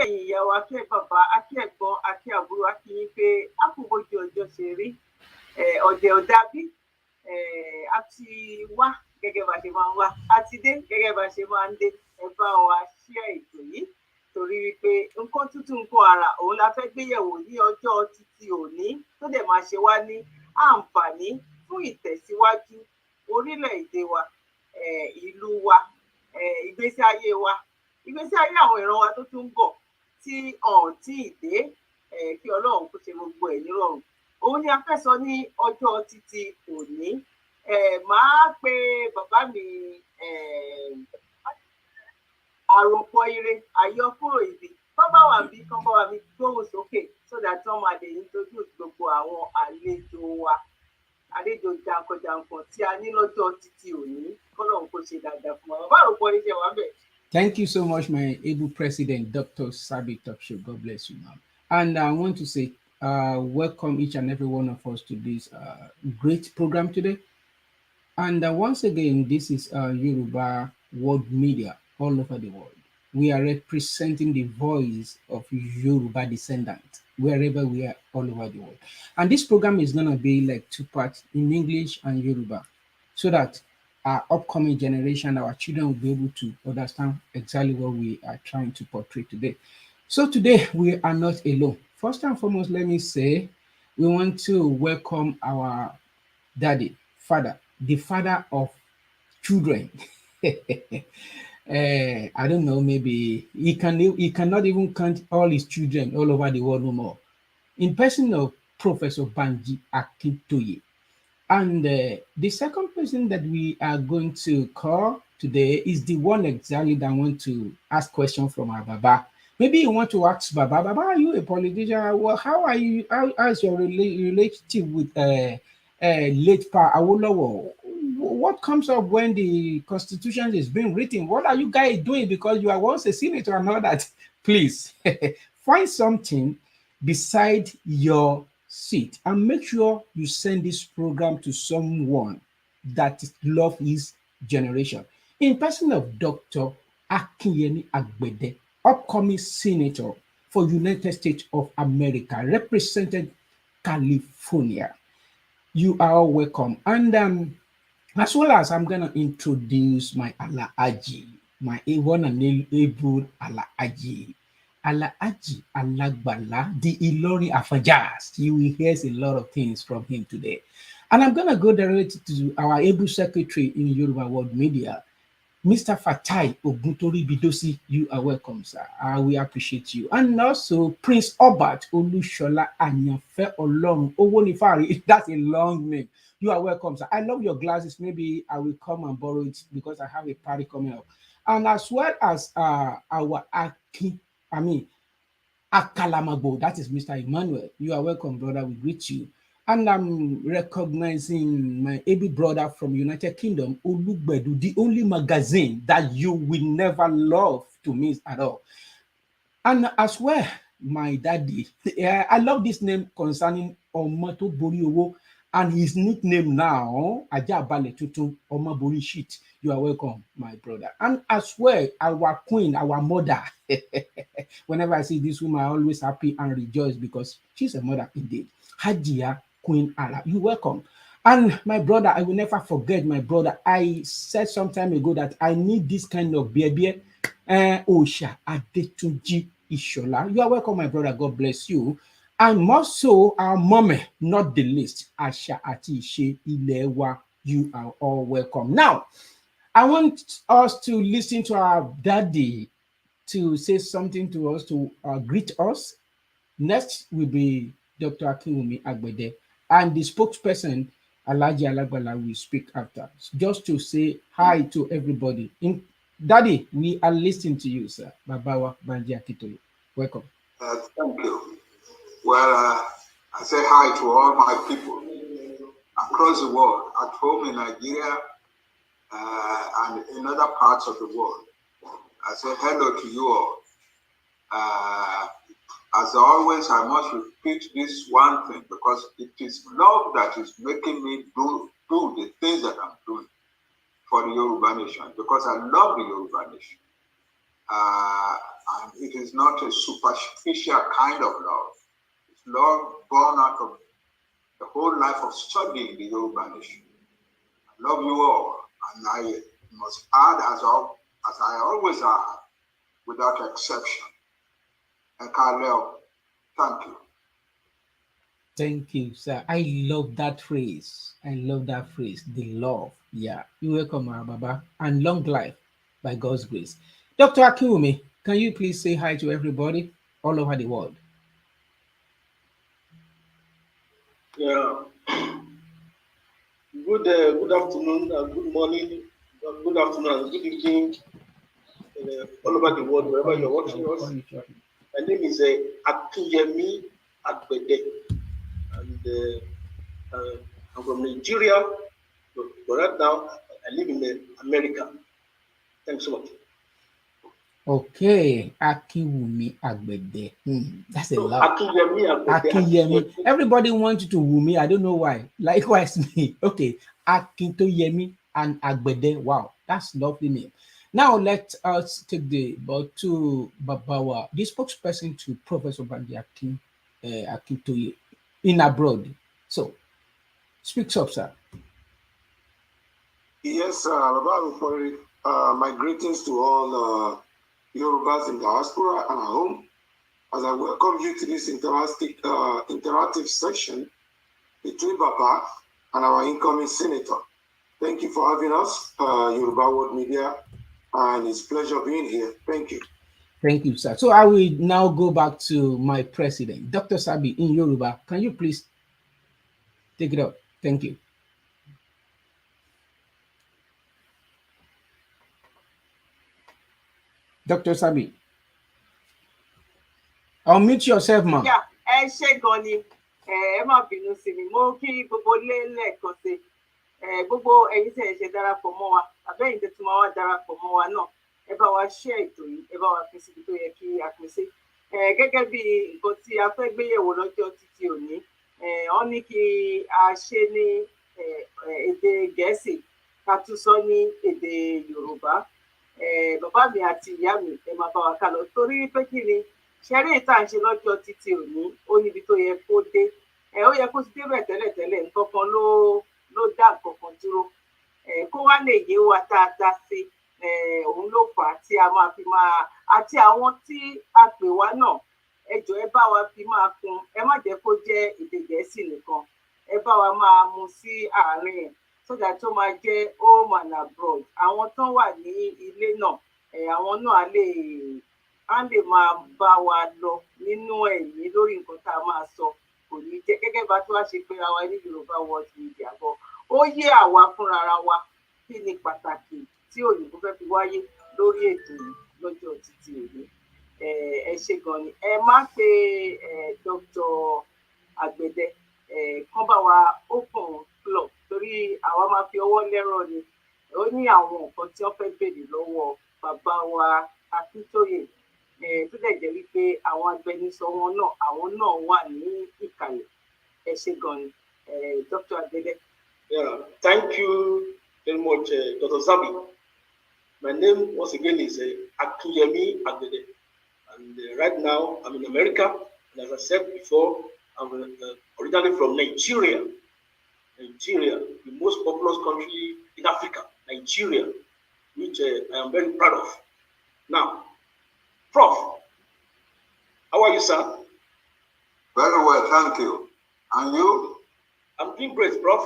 ìyàwó akẹ́ bàbá akẹ́ ẹ̀gbọ́n akẹ́ àbúrò akínyìn pé àpòbójú ọjọ́ ṣe rí ọ̀dẹ̀ ọ̀dàbí àti wá gẹ́gẹ́ bá ṣe máa ń wá àti dé gẹ́gẹ́ bá ṣe máa ń dé ẹ bá wa share ètò yìí torí wípé nǹkan tuntun nǹkan àrà òun la fẹ́ gbéyẹ̀wò ní ọjọ́ títí òní tó dẹ̀ máa ṣe wá ní àǹfààní fún ìtẹ̀síwájú orílẹ̀-èdè wa ìlú wa ìgbésí ayé àwọn ìran wa tó tún ń bọ̀ tí ọ̀hún tí ì dé kí Ọlọ́run kó ṣe gbogbo ẹ̀ nírọ̀rùn òun ni a fẹ́ sọ ní ọjọ́ títí òní máa pe bàbá mi àròpọ̀ ire àyọkúrò ibi kán bá wà bí kán bá wà bí gbóhùn sókè so that wọ́n máa lè introduce gbogbo àwọn àlejò wa àlejò jàǹkànjàǹkàn tí a ní lọ́jọ́ títí òní kọ́lọ́run kó ṣe dáadáa fún wa bàbá àròpọ̀ ire ṣe wà bẹ́ẹ̀. Thank you so much, my able president, Dr. Sabi Topshow. God bless you, ma'am. And I want to say, welcome each and every one of us to this great program today. And once again, this is Yoruba World Media all over the world. We are representing the voice of Yoruba descendants wherever we are all over the world. And this program is going to be like 2 parts in English and Yoruba, so that our upcoming generation, our children will be able to understand exactly what we are trying to portray today. So today we are not alone. First and foremost, let me say, we want to welcome our daddy, father, the father of children. I don't know, maybe he cannot even count all his children all over the world no more. In person of Professor Banji Akintoye. And the second person that we are going to call today is the one exactly that want to ask questions from our Baba. Maybe you want to ask Baba, Baba, are you a politician? Well, how are you? How is your relationship with late Pa Awolowo? What comes up when the Constitution is being written? What are you guys doing? Because you are once a senator and all that. Please find something beside your seat and make sure you send this program to someone that love his generation. In person of Dr. Akinyemi Agbede, upcoming senator for United States of America, represented California. You are all welcome. And as well as I'm going to introduce my Alaaji, my one and able Alaaji. Alaaji Alagbala, the Ilori Afajas. You will hear a lot of things from him today. And I'm going to go directly to our able secretary in Yoruba World Media, Mr. Fatai Oguntori Bidosi. You are welcome, sir. We appreciate you. And also Prince Obert Olushola Anyanfe Olorun Owonifari. That's a long name. You are welcome, sir. I love your glasses. Maybe I will come and borrow it because I have a party coming up. And as well as our Akalamabo, that is Mr. Emmanuel. You are welcome, brother. We greet you. And I'm recognizing my able brother from United Kingdom, Olugbedu, the only magazine that you will never love to miss at all. And as well, my daddy. I love this name concerning Omoto Boriowo and his nickname now, Ajabale Tutu Omabori Shit. You are welcome, my brother. And as well, our queen, our mother. Whenever I see this woman, I'm always happy and rejoice because she's a mother indeed. Hajia Queen Allah, you welcome. And my brother, I will never forget my brother. I said some time ago that I need this kind of baby. Osha Adetunji Ishola. You are welcome, my brother. God bless you. And more so, our mommy, not the least, Asha Atishe Ilewa. You are all welcome. Now, I want us to listen to our daddy to say something to us, to greet us. Next will be Dr. Akinwumi Agbede, and the spokesperson, Alhaji Alagbala, will speak after, just to say hi to everybody. Daddy, we are listening to you, sir. Babawa Banji Akintoye. Welcome. Thank you. Well, I say hi to all my people across the world, at home in Nigeria and in other parts of the world. I say hello to you all. As always, I must repeat this one thing because it is love that is making me do the things that I'm doing for the Yoruba nation, because I love the Yoruba nation. And it is not a superficial kind of love. It's love born out of the whole life of studying the Yoruba nation. I love you all, and I must add, as I always add, without exception. Ekaleo, thank you. Thank you, sir. I love that phrase. I love that phrase, the love. Yeah. You're welcome, Baba. And long life by God's grace. Dr. Akiwumi, can you please say hi to everybody all over the world? Yeah. Good afternoon, good morning, good afternoon, and good evening, all over the world, wherever you're watching us. My name is Akintoye Agbede, and I'm from Nigeria, but right now I live in America. Thanks so much. Okay, Akiwumi Agbede. That's a So, lot. Akintoye Agbede. Akinyemi. Everybody wants you to woo me. I don't know why. Likewise me. Okay, Akintoyemi and Agbede. Wow, that's lovely name. Now let us take the ball to Babawa, the spokesperson to Professor Banji Akintoye in abroad. So, speak up, sir. Yes, my greetings to all Yorubas in diaspora and at home, as I welcome you to this interactive session between Baba and our incoming senator. Thank you for having us, Yoruba World Media, and it's a pleasure being here. Thank you. Thank you, sir. So I will now go back to my president, Dr. Sabi in Yoruba. Can you please take it up? Thank you. Dr. Sabi. Unmute yourself, ma. Yeah, ẹ ṣé gan ni, ẹ má bínú sí mi, mo kí gbogbo lẹ́ẹ̀kan sí, gbogbo ẹ̀yin tí ẹ ṣe darapọ̀ mọ́ wa, àbẹ́yìn tẹ́ tún máa wá darapọ̀ mọ́ wa náà, ẹ bá wa share ètò yìí, ẹ bá wa pín síbi tó yẹ kí a pín sí. Gẹ́gẹ́ bí nǹkan tí a fẹ́ gbéyẹ̀wò lọ́jọ́ títí òní, wọ́n ní kí a ṣe ní èdè Gẹ̀ẹ́sì, ká tún sọ ní èdè Yorùbá. Bàbá mi àti ìyá mi ẹ máa bá wa kà lọ, torí pé kí ni ṣẹ́rí ìta ń ṣe lọ́jọ́ títí òní, ó níbi tó yẹ kó dé. Ó yẹ kó ti débẹ̀ tẹ́lẹ̀tẹ́lẹ̀, nǹkan kan ló dá nǹkan kan dúró. Kó wá lè yé wa dáadáa sí, òun ló fà á tí a máa fi máa, àti àwọn tí a pè wá náà, ẹ jọ̀ọ́ ẹ bá wa fi máa kún, ẹ má jẹ́ kó jẹ́ èdè Gẹ̀ẹ́sì nìkan, ẹ bá wa máa mú sí àárín ẹ̀, sódà tó máa jẹ́ home and abroad. Àwọn tó wà ní ilé náà, àwọn náà á lè máa bá wa lọ nínú ẹ̀mí lórí nǹkan tá a máa sọ. Kò ní jẹ́ gẹ́gẹ́ bá tó wá ṣe pé àwa ní Yorùbá World Media bọ̀, ó yé àwa fúnra wa kí ni pàtàkì tí òyìnbó fẹ́ fi wáyé lórí ètò yìí lọ́jọ́ títí òní. Ẹ ṣé gan ni. Ẹ má pe Dr. Agbede kán bá wa open club, torí àwa máa fi ọwọ́ lẹ́rọ̀ ni. Ó ní àwọn nǹkan tí wọ́n fẹ́ béèrè lọ́wọ́ bàbá wa Akintoye, tó dẹ̀ jẹ́ wípé àwọn agbẹnusọ wọn náà, àwọn náà wà ní ìkàlẹ̀. Ẹ ṣé gan ni, Dr. Agbede. Yeah, thank you very much, Dr. Sabi. My name once again is Akintoye Agbede, and right now I'm in America. And as I said before, I'm originally from Nigeria. Nigeria, the most populous country in Africa, Nigeria, which I am very proud of. Now, Prof, how are you, sir? Very well, thank you. And you? I'm doing great, Prof.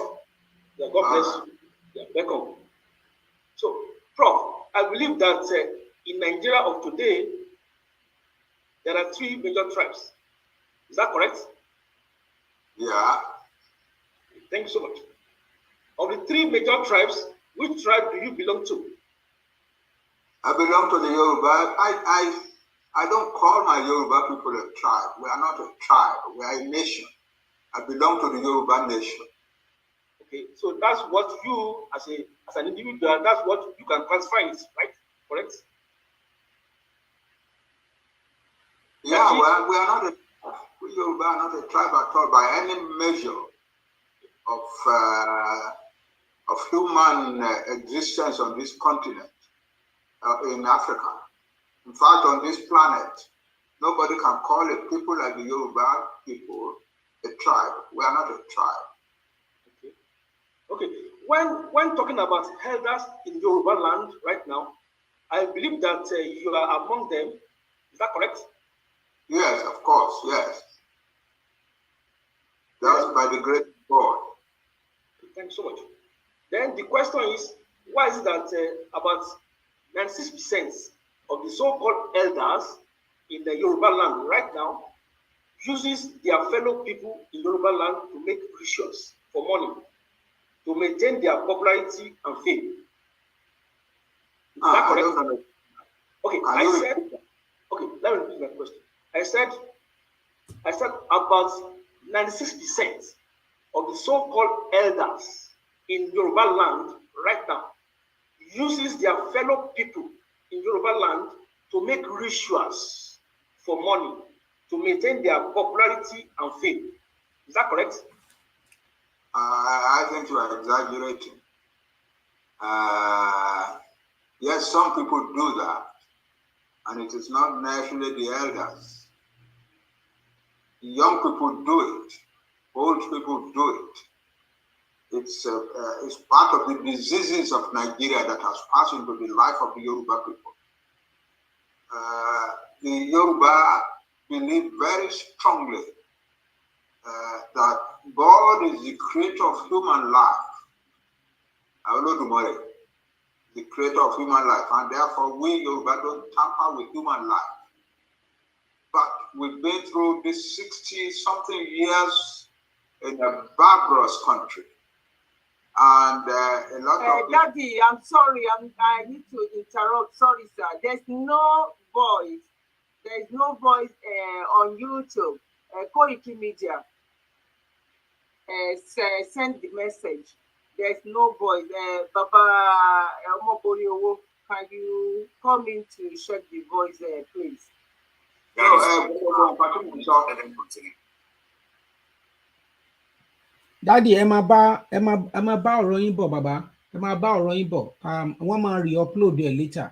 Yeah, God bless you. Yeah, welcome. So, Prof, I believe that in Nigeria of today, there are 3 major tribes. Is that correct? Yeah. Thank you so much. Of the 3 major tribes, which tribe do you belong to? I belong to the Yoruba. I don't call my Yoruba people a tribe. We are not a tribe. We are a nation. I belong to the Yoruba nation. Okay, so that's what you, as an individual, that's what you can classify it, right? Correct? Yeah, well, we Yoruba are not a tribe at all by any measure of human existence on this continent, in Africa. In fact, on this planet, nobody can call a people like the Yoruba people a tribe. We are not a tribe. Okay. When talking about elders in Yoruba land right now, I believe that you are among them. Is that correct? Yes, of course, yes. That's by the grace of God. Thank you so much. Then the question is, why is it that about 96% of the so-called elders in the Yoruba land right now uses their fellow people in Yoruba land to make rituals for money, to maintain their popularity and fame? Is that correct? Okay, okay, let me repeat my question. I said about 96% of the so-called elders in Yoruba land right now uses their fellow people in Yoruba land to make rituals for money, to maintain their popularity and fame. Is that correct? I think you are exaggerating. Yes, some people do that, and it is not necessarily the elders. Young people do it. Old people do it. It's part of the diseases of Nigeria that has passed into the life of the Yoruba people. The Yoruba believe very strongly that God is the creator of human life. Olodumare, the creator of human life, and therefore we Yoruba don't tamper with human life. But we've been through this 60-something years in a barbarous country. And a lot of... Daddy, I'm sorry, I need to interrupt. Sorry, sir. There's no voice. There's no voice on YouTube. Koiki Media. Send the message. There's no voice. Baba Omoboriowo, can you come in to check the voice, please? Daddy, ẹ máa bá ọ̀rọ̀ yín bọ̀, bàbá. Ẹ máa bá ọ̀rọ̀ yín bọ̀. Wọ́n máa re-upload ẹ̀ later.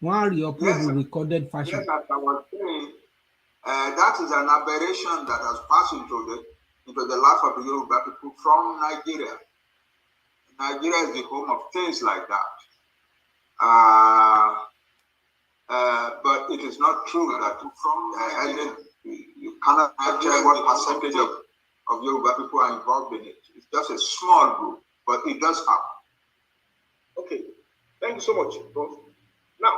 Wọ́n á re-upload the recorded fashion. Yes, as I was saying, that is an aberration that has passed into the life of the Yoruba people from Nigeria. Nigeria is the home of things like that. But it is not true that you cannot tell what percentage of Yoruba people are involved in it. It's just a small group, but it does happen. Okay, thank you so much, Prof. Now,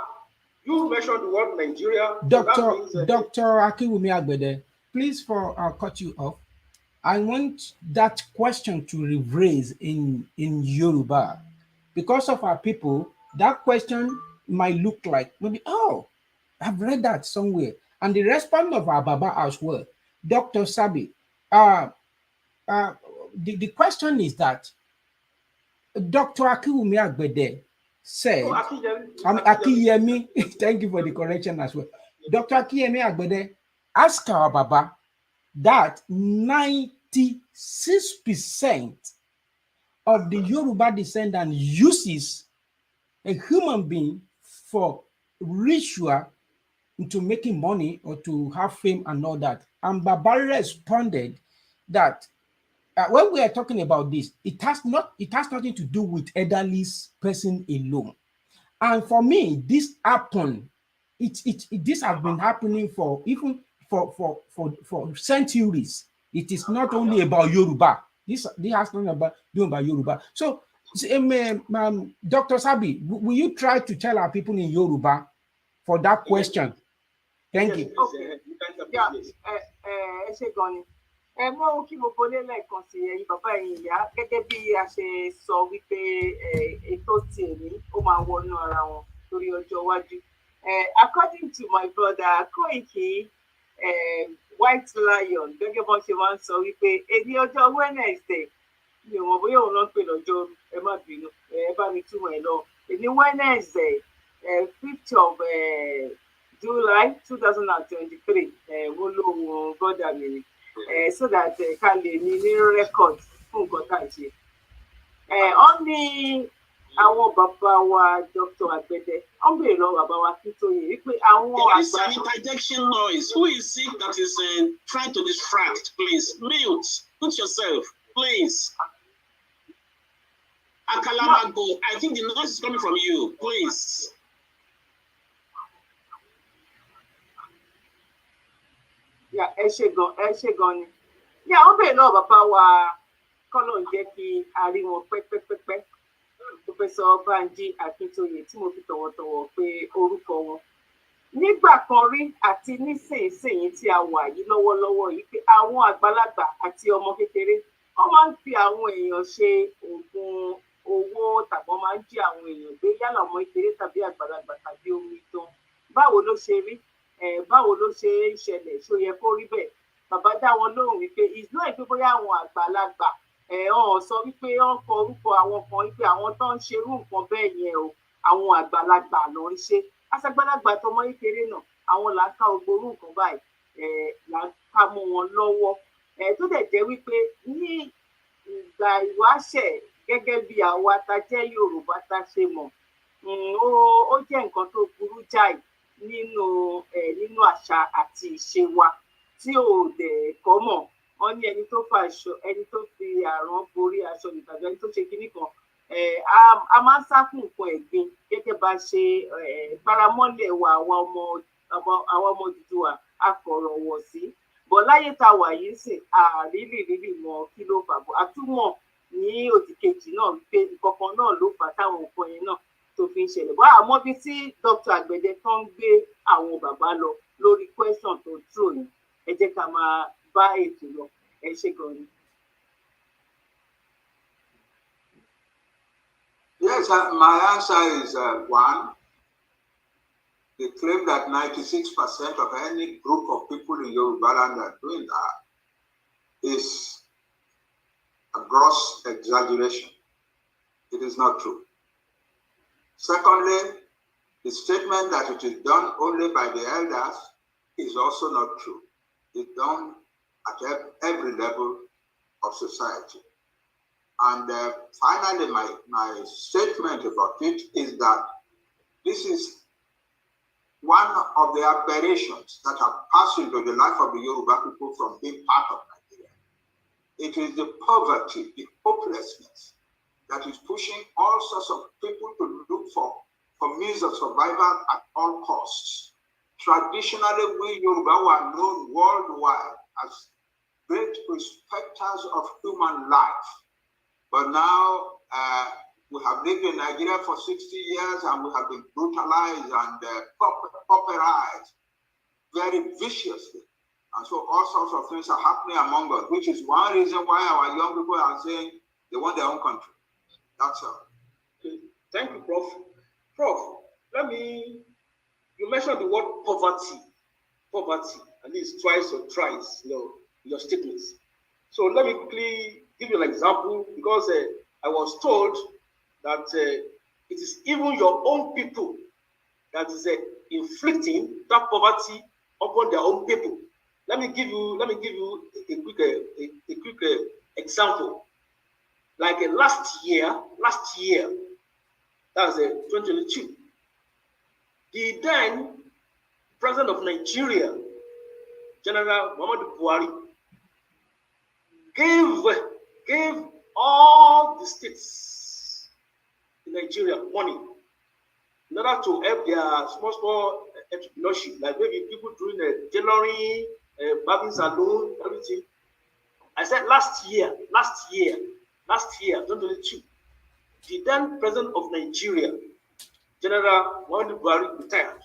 you mentioned the word Nigeria. Dr. Akiwumi Agbede, please, I'll cut you off. I want that question to rephrase in Yoruba. Because of our people, that question might look like maybe, oh, I've read that somewhere. And the response of our Baba as well, Dr. Sabi, the question is that Dr. Akiwumi Agbede said, Akiyemi, thank you for the correction as well. Dr. Akiyemi Agbede asked our Baba that 96% of the Yoruba descendant uses a human being for ritual into making money or to have fame and all that. And Baba responded that when we are talking about this, it has nothing to do with elderly person alone. And for me, this happened. This has been happening for centuries. It is not only about Yoruba. This has nothing about Yoruba. So, Dr. Sabi, will you try to tell our people in Yoruba for that question? Thank you. Okay. Yeah. Mo kí mo bolé lẹ́ẹ̀kan sí ẹ̀yin bàbá ẹ̀yin ìyá gẹ́gẹ́ bí a ṣe sọ wípé ètò tí èmi ó máa wọnú ara wọn lórí ọjọ́ iwájú. According to my brother Koiki White Lion, gẹ́gẹ́ bọ́n ṣe máa ń sọ wípé èdè ọjọ́ Wednesday mi ò mọ̀ bóyá òun náà ń pè lọ́jọ́ ẹ má bínú ẹ bá mi túmọ̀ ẹ lọ. Èdè Wednesday 5th of July 2023 wọ́n lóhun brother mi ni. So that ká lè ní record fún nǹkan tá à ń ṣe. Ó ní àwọn bàbá wa Dr. Agbede, wọ́n béèrè lọ́wọ́ bàbá wa Akintoye wípé àwọn There is àgbà. an interjection noise. Who is it that is trying to distract? Please mute. Put yourself, please. Akalamago, I think the noise is coming from you. Please. Yeah, ẹ ṣé gan ni. Yeah, wọ́n béèrè lọ́wọ́ bàbá wa kọ́lọ̀ ń jẹ́ kí a rí wọn pẹ́pẹ́pẹ́pẹ́. Professor Banji Akintoye tí mo fi tọ̀wọ̀tọ̀wọ̀ pé orúkọ wọn. Nígbà kan rí àti nísinsìnyí tí a wà yìí lọ́wọ́lọ́wọ́ yìí pé àwọn àgbàlagbà àti ọmọ kékeré wọ́n máa ń fi àwọn èèyàn ṣe oògùn owó tàbí wọ́n máa ń jí àwọn èèyàn gbé yálà ọmọ kékeré tàbí àgbàlagbà tàbí omi tán. Báwo ló ṣe rí? Báwo ló ṣe ń ṣẹlẹ̀? Ṣó yẹ kó rí bẹ́ẹ̀? Bàbá dá wọn lóhùn wípé ìlú ẹ̀ pé bóyá àwọn àgbàlagbà ọ̀hún sọ wípé wọ́n kọ orúkọ àwọn kan wípé àwọn tó ń ṣerú nǹkan bẹ́ẹ̀ yẹn o àwọn àgbàlagbà ló ń ṣe aṣàgbàlagbà tọmọ kékeré náà àwọn là ń ká gbogbo orú nǹkan báyìí là ń ká mọ́ wọn lọ́wọ́ tó dẹ̀ jẹ́ wípé ní ìgbà ìwáṣẹ̀ gẹ́gẹ́ bí àwa ta jẹ́ Yorùbá ta ṣe mọ̀ ó jẹ́ nǹkan tó burú jáì nínú àṣà àti ìṣe wa tí ò dẹ̀ kọ́ mọ̀. Wọ́n ní ẹni tó fi àrán borí aṣọ ìtàgé ẹni tó ṣe kinní kan a máa ń sá fún nǹkan ẹ̀gbin gẹ́gẹ́ bá ṣe paramọ́lẹ̀ wa àwọn ọmọ Odùduwà akọ̀rọ̀wọ̀ sí bọ̀ láyé tá a wà yìí sìn àrílì mọ kí ló fà bọ̀ àtúmọ̀ ní òdì kejì náà wípé nǹkan náà ló fà táwọn nǹkan yẹn náà tó fi ń ṣẹlẹ̀ bọ́ àmọ́ bí tí Dr. Agbede tó ń gbé àwọn bàbá lọ lórí question tó tró yìí ẹ jẹ́ ká máa bá ètò lọ ẹ ṣé gan ni. Yes, my answer is one. They claim that 96% of any group of people in Yoruba land are doing that is a gross exaggeration. It is not true. Secondly, the statement that it is done only by the elders is also not true. It's done at every level of society. And finally, my statement about it is that this is one of the aberrations that have passed into the life of the Yoruba people from being part of Nigeria. It is the poverty, the hopelessness that is pushing all sorts of people to look for means of survival at all costs. Traditionally, we Yoruba were known worldwide as great respecters of human life. But now we have lived in Nigeria for 60 years and we have been brutalized and pauperized very viciously. And so all sorts of things are happening among us, which is one reason why our young people are saying they want their own country. That's all. Okay. Thank you, Prof. Prof, you mentioned the word poverty, at least twice or thrice, in your statements. So let me quickly give you an example, because I was told that it is even your own people that is inflicting that poverty upon their own people. Let me give you a quick example. Like last year, that was 2022. The then President of Nigeria, General Muhammadu Buhari, gave all the states in Nigeria money in order to help their small entrepreneurship, like maybe people doing tailoring, barbing salon, everything. I said last year, 2022, the then President of Nigeria, General Muhammadu Buhari, retired,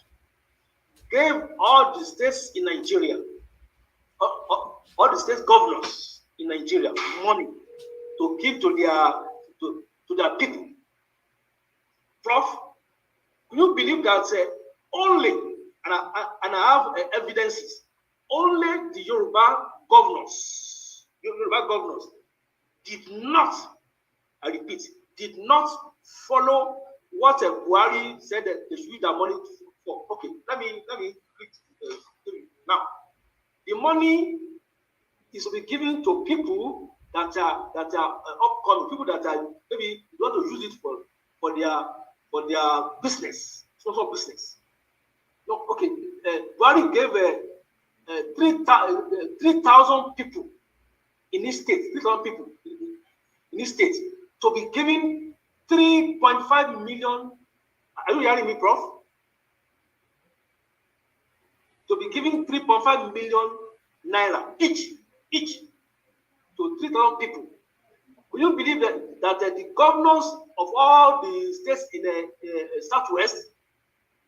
gave all the states in Nigeria, all the state governors in Nigeria money to give to their people. Prof, can you believe that only, and I have evidences, only the Yoruba governors did not, I repeat, did not follow what Buhari said that they should use their money for. Okay, let me now. The money is to be given to people that are upcoming, people that are maybe you want to use it for for their business, small business. No, okay. Buhari gave 3,000 people in this state, 3,000 people in this state to be given 3.5 million. Are you hearing me, Prof? To be giving 3.5 million naira each to 3,000 people. Will you believe that the governors of all the states in the Southwest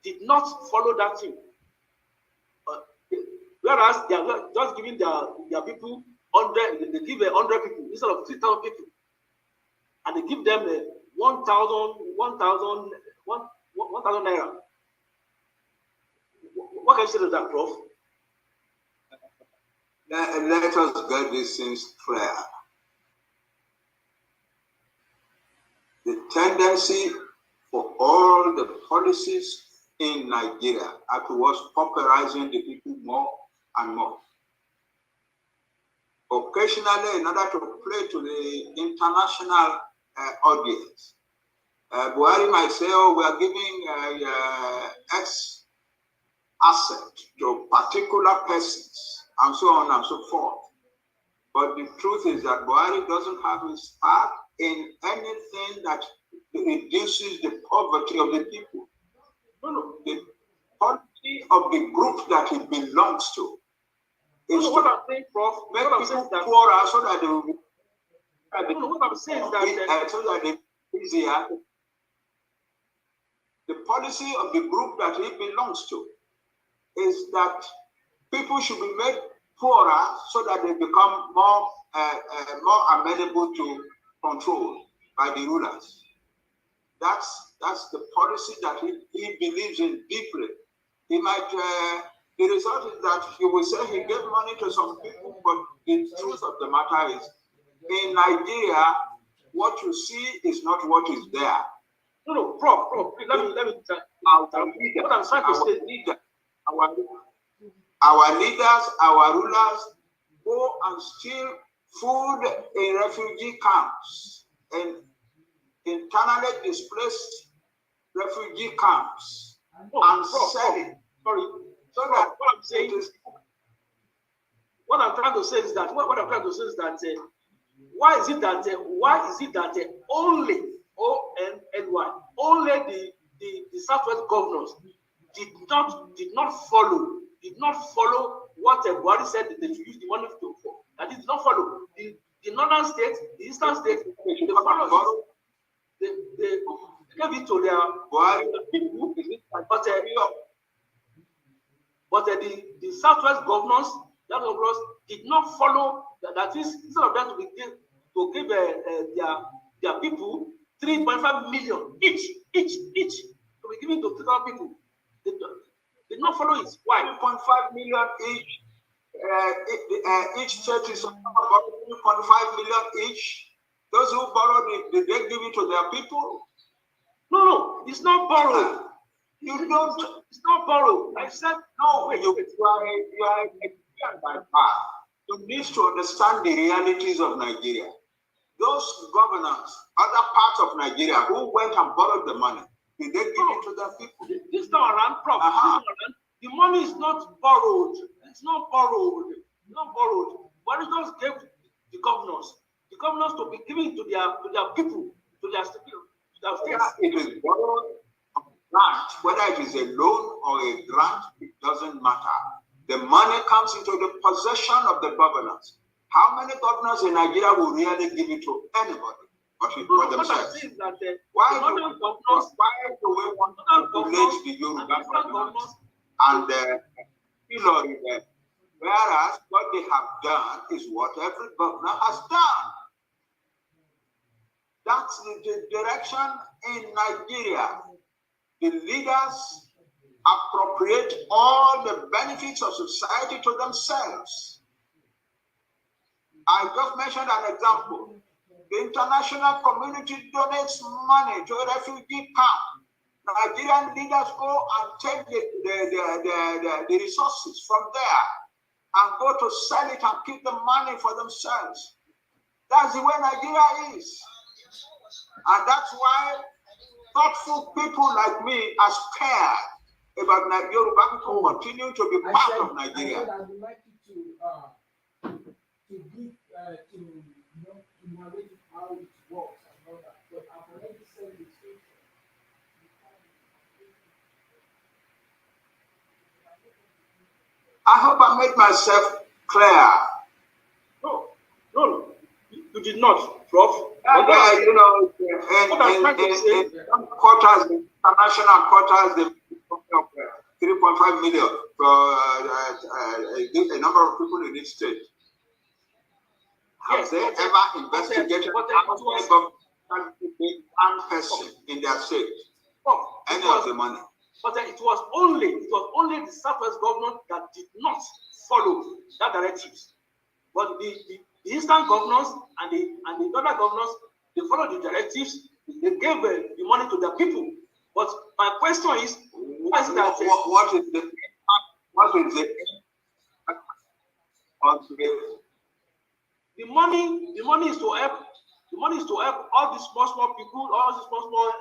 did not follow that thing? Whereas they are just giving their people 100, they give 100 people instead of 3,000 people, and they give them 1,000 naira. What can you say to that, Prof? Let us get these things clear. The tendency for all the policies in Nigeria are towards pauperizing the people more and more. Occasionally, in order to play to the international audience, Buhari might say, oh, we are giving X asset to particular persons, and so on and so forth. But the truth is that Buhari doesn't have his part in anything that reduces the poverty of the people. No, the poverty of the group that he belongs to is what I'm saying, Prof. Make people poorer so that they will be. What I'm saying is that so that they easier. The policy of the group that he belongs to is that people should be made poorer so that they become more amenable to control by the rulers. That's the policy that he believes in deeply. He might the result is that he will say he gave money to some people, but the truth of the matter is, in Nigeria, what you see is not what is there. No, Prof, let me what I'm trying to say. Our leaders, our rulers go and steal food in refugee camps, in internally displaced refugee camps, and sell it. Sorry. So what I'm saying is, what I'm trying to say is that why is it that only only the Southwest governors did not follow what Buhari said that they should use the money for. That did not follow. The northern states, the eastern states, they follow. They gave it to their people, but the Southwest governors did not follow. That is, instead of them to give their people 3.5 million each to be given to 3,000 people. They did not follow it. Why? 3.5 million each. Each state is about 3.5 million each. Those who borrowed, did they give it to their people? No, it's not borrowed. You don't. It's not borrowed. I said no. You are a by far. You need to understand the realities of Nigeria. Those governors, other parts of Nigeria, who went and borrowed the money, did they give it to their people? This time around, Prof. This time around, the money is not borrowed. It's not borrowed. It's not borrowed. But it just gave the governors to be given to their people, to their states. It is borrowed grant, whether it is a loan or a grant, it doesn't matter. The money comes into the possession of the governors. How many governors in Nigeria will really give it to anybody? But for themselves. Why do we want to relate the Yoruba governors and Ilorin? Whereas what they have done is what every governor has done. That's the direction in Nigeria. The leaders appropriate all the benefits of society to themselves. I just mentioned an example. The international community donates money to a refugee camp. Nigerian leaders go and take the resources from there and go to sell it and keep the money for themselves. That's the way Nigeria is. And that's why thoughtful people like me are scared about Yoruba people continuing to be part of Nigeria. I would like you to give to narrate how it works and all that. But I've already said the same. I hope I made myself clear. No, you did not, Prof. You know, in some quarters, international quarters, the 3.5 million for a number of people in each state. Have they ever investigated one person in their state? Any of the money? But it was only the Southwest government that did not follow that directives. But the eastern governors and the other governors, they followed the directives. They gave the money to their people. But my question is, what is the money is to help. The money is to help all these small people, all these small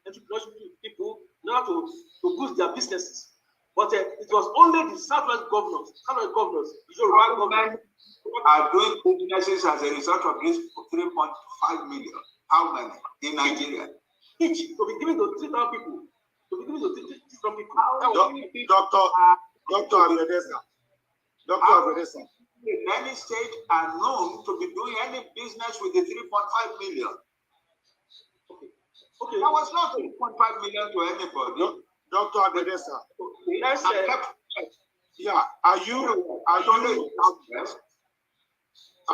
entrepreneurship people, in order to boost their businesses. But it was only the Southwest governors, the Yoruba government, are doing businesses as a result of this 3.5 million. How many in Nigeria? Each to be given to 3,000 people. Dr. Agredesa. Many states are known to be doing any business with the 3.5 million. Okay. That was not 3.5 million to anybody. Dr. Agredesa. Let's yeah. Are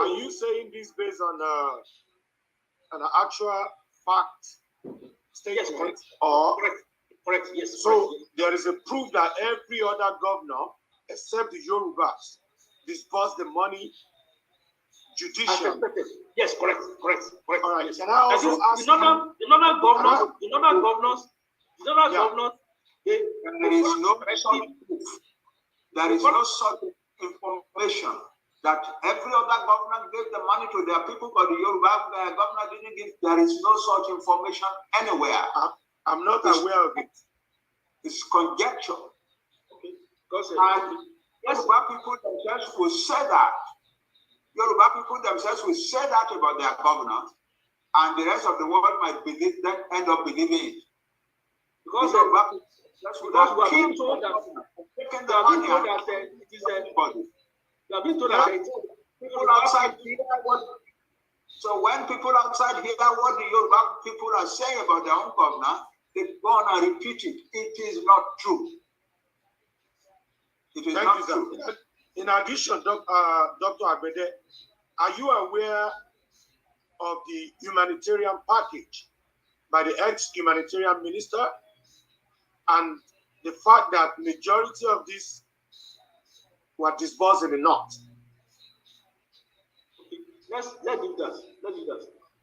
you saying this based on an actual fact statement? Yes, correct. Or correct. Yes. So correct, yes. There is a proof that every other governor, except the Yorubas, disbursed the money judicially. Yes, correct. All right. Yes. Can I also ask the northern governors, there is no such proof. There is no such information that every other government gave the money to their people, but the Yoruba government didn't give. There is no such information anywhere. I'm not aware of it. It's conjecture. Okay. Because Yoruba people themselves will say that. Yoruba people themselves will say that about their governors, and the rest of the world might believe that, end up believing it. Because Yoruba people we have been told that it is we have been told that people outside here so when people outside hear what the Yoruba people are saying about their own governor, they go on and repeat it. It is not true. It is not true. In addition, Dr. Agbede, are you aware of the humanitarian package by the ex-humanitarian minister and the fact that majority of these were disbursed in the north? Okay. Let's do that.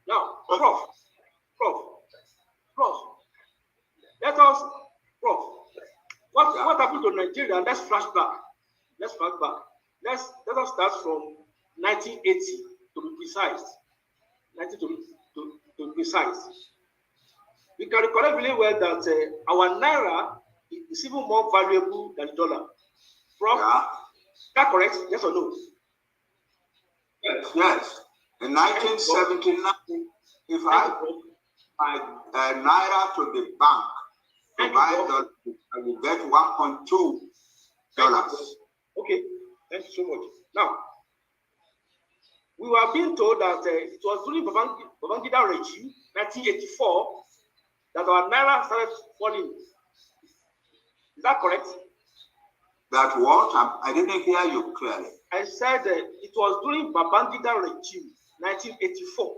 Now, Prof. Let us, Prof. What happened to Nigeria? Let's flash back. Let us start from 1980 to be precise. 19 to be precise. We can recollect really well that our naira is even more valuable than the dollar. Prof, is that correct? Yes or no? Yes. In 1979, if I put my naira to the bank to buy dollars, I will get $1.2. Okay, thank you so much. Now, we were being told that it was during Babangida regime, 1984, that our naira started falling. Is that correct? That what? I didn't hear you clearly. I said it was during Babangida regime, 1984,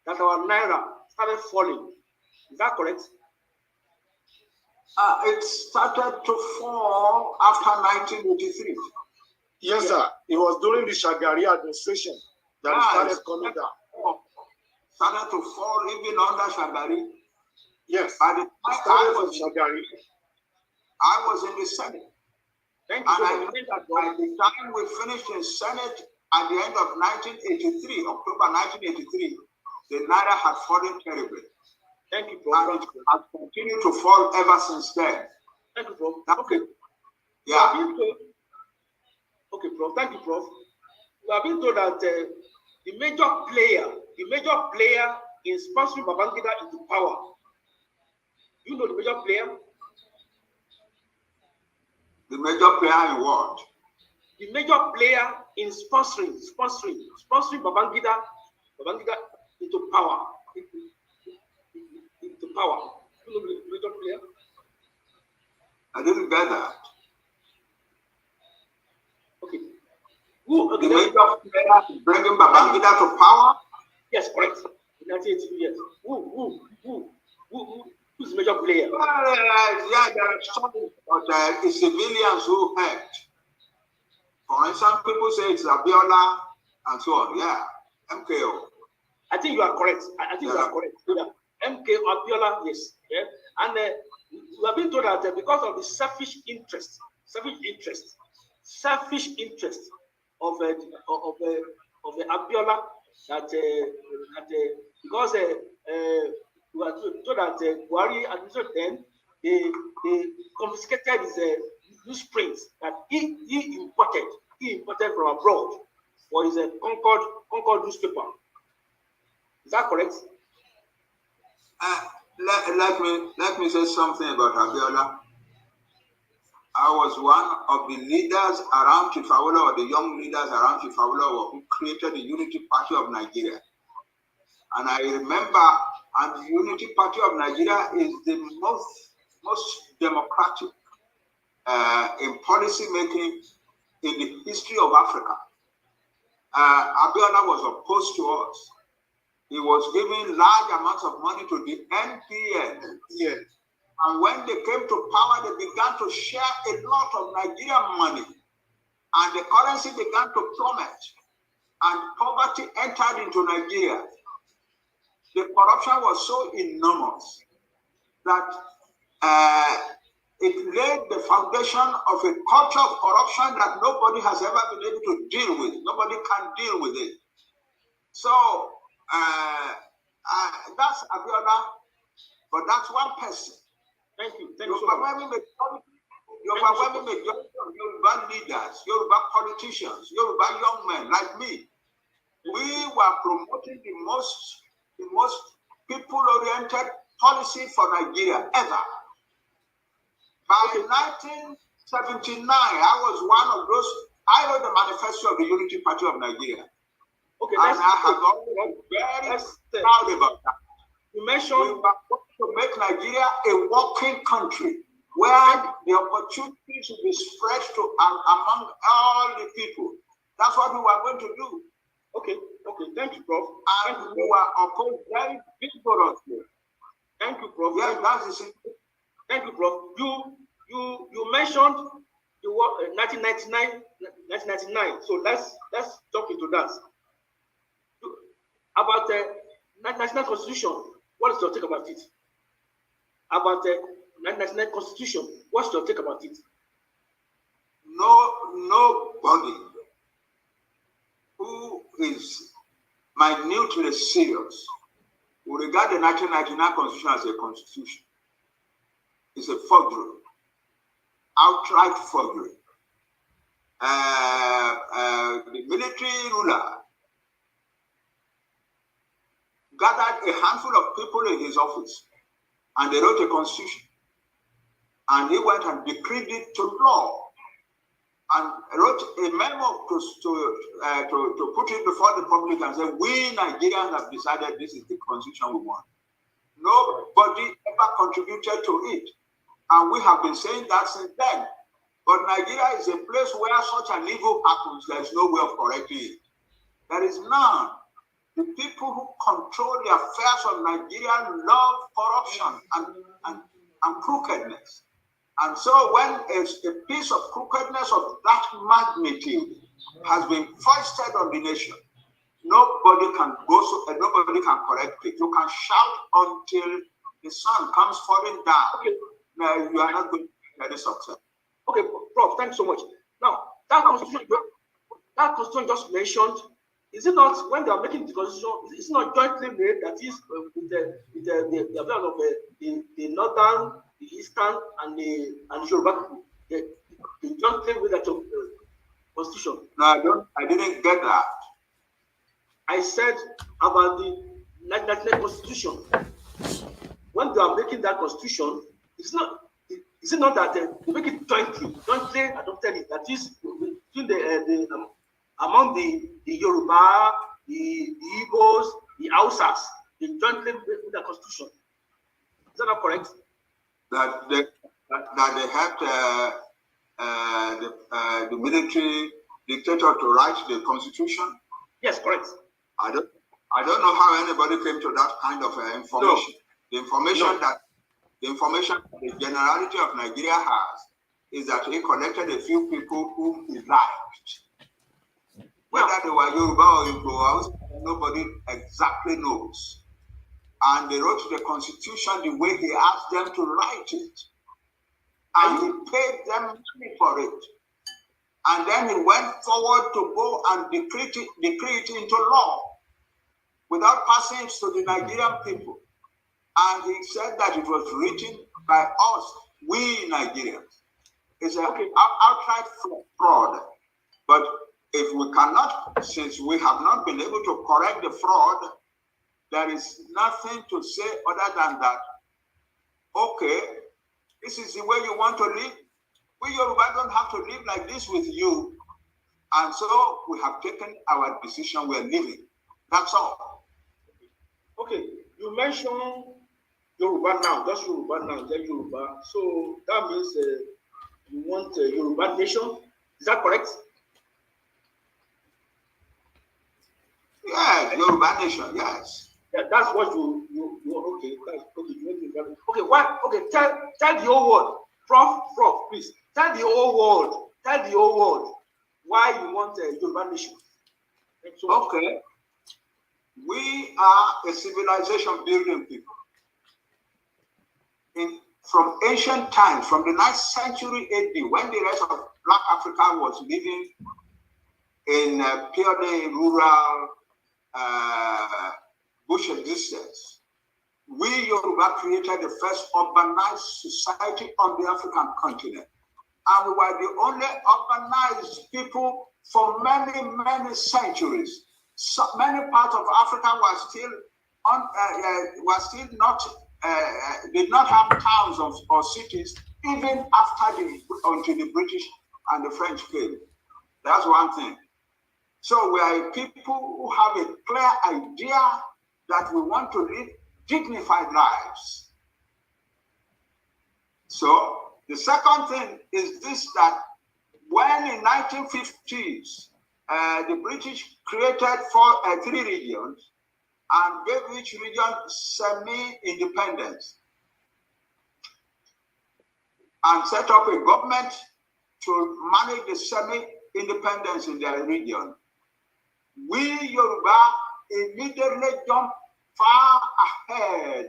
that our naira started falling. Is that correct? It started to fall after 1983. Yes, sir. It was during the Shagari administration that it started coming down. Started to fall even under Shagari. Yes. By the time Shagari. I was in the Senate. Thank you. And I think that by the time we finished in Senate at the end of 1983, October 1983, the naira had fallen terribly. Thank you, Prof. And it has continued to fall ever since then. Thank you, Prof. Okay. Yeah. Okay, Prof. Thank you, Prof. We have been told that the major player in sponsoring Babangida into power. You know the major player? The major player in what? The major player in sponsoring Babangida into power. Into power. You know the major player? I didn't get that. Okay. Who? Okay, the major player bringing Babangida to power? Yes, correct. In 1982, yes. Who's the major player? Well, yeah, there are some, but it's civilians who helped. For instance, people say it's Abiola and so on. Yeah, MKO. I think you are correct. I think you are correct. Yeah. MKO, Abiola, yes. Yeah. And we have been told that because of the selfish interest of Abiola, that because we were told that Buhari administration then they confiscated his newsprints that he imported from abroad for his Concord newspaper. Is that correct? Let me say something about Abiola. I was one of the leaders around Chief Awolowo, or the young leaders around Chief Awolowo, who created the Unity Party of Nigeria. And I remember, and the Unity Party of Nigeria is the most democratic in policy making in the history of Africa. Abiola was opposed to us. He was giving large amounts of money to the NPN. Yes. And when they came to power, they began to share a lot of Nigerian money. And the currency began to plummet. And poverty entered into Nigeria. The corruption was so enormous that it laid the foundation of a culture of corruption that nobody has ever been able to deal with. Nobody can deal with it. So that's Abiola, but that's one person. Thank you. The overwhelming majority of Yoruba leaders, Yoruba politicians, Yoruba young men like me, we were promoting the most people-oriented policy for Nigeria ever. By 1979, I was one of those. I wrote the manifesto of the Unity Party of Nigeria. Okay, and I have always been very proud about that. You mentioned we were going to make Nigeria a working country where the opportunities will be spread to among all the people. That's what we were going to do. Okay, thank you, Prof. And we were opposed very vigorously. Thank you, Prof. Yes, that's it. Thank you, Prof. You mentioned the 1999. So let's jump into that. About the national constitution, what is your take about it? About the national constitution, what's your take about it? Nobody who is minutely serious will regard the 1999 constitution as a constitution. It's a forgery, outright forgery. The military ruler gathered a handful of people in his office, and they wrote a constitution. And he went and decreed it to law, and wrote a memo to put it before the public and say, we Nigerians have decided this is the constitution we want. Nobody ever contributed to it. And we have been saying that since then. But Nigeria is a place where such an evil happens. There is no way of correcting it. There is none. The people who control the affairs of Nigeria love corruption and crookedness. And so when a piece of crookedness of that magnitude has been foisted on the nation, nobody can correct it. You can shout until the sun comes falling down. Okay. No, you are not going to get any success. Okay, Prof, thanks so much. Now, that constitution just mentioned is it not when they are making the constitution? It's not jointly made, that is with the affairs of the northern, the eastern, and the Yoruba people. They jointly made that constitution. No, I didn't get that. I said about the Nigerian constitution. When they are making that constitution, it's not. Is it not that they make it jointly adopted it? That is between among the Yoruba, the Igbos, the Hausas, they jointly make the constitution. Is that not correct? That they helped the military dictator to write the constitution? Yes, correct. I don't know how anybody came to that kind of information. No. The information the generality of Nigeria has is that he connected a few people whom he liked. Whether they were Yoruba or Igbo, nobody exactly knows. And they wrote the constitution the way he asked them to write it. And he paid them money for it. And then he went forward to go and decree it into law without passing it to the Nigerian people. And he said that it was written by us, we Nigerians. It's an outright fraud. But if we cannot, since we have not been able to correct the fraud, there is nothing to say other than that, okay, this is the way you want to live. We Yoruba don't have to live like this with you. And so we have taken our decision, we're living. That's all. Okay, you mentioned Yoruba now, just Yoruba now, then Yoruba. So that means you want a Yoruba nation. Is that correct? Yeah, Yoruba nation, yes. Yeah, that's what you okay. That's okay. Okay, what? Okay, tell the whole world, Prof, please tell the whole world why you want a Yoruba nation. Okay, we are a civilization building people. From ancient times, from the 9th century AD, when the rest of Black Africa was living in purely rural bush existence, we Yoruba created the first urbanized society on the African continent. And we were the only urbanized people for many, many centuries. So many parts of Africa did not have towns or cities even until the British and the French came. That's one thing. So we are people who have a clear idea that we want to live dignified lives. So the second thing is this, that when in 1950s, the British created 3 regions and gave each region semi-independence and set up a government to manage the semi-independence in their region. We Yoruba immediately jumped far ahead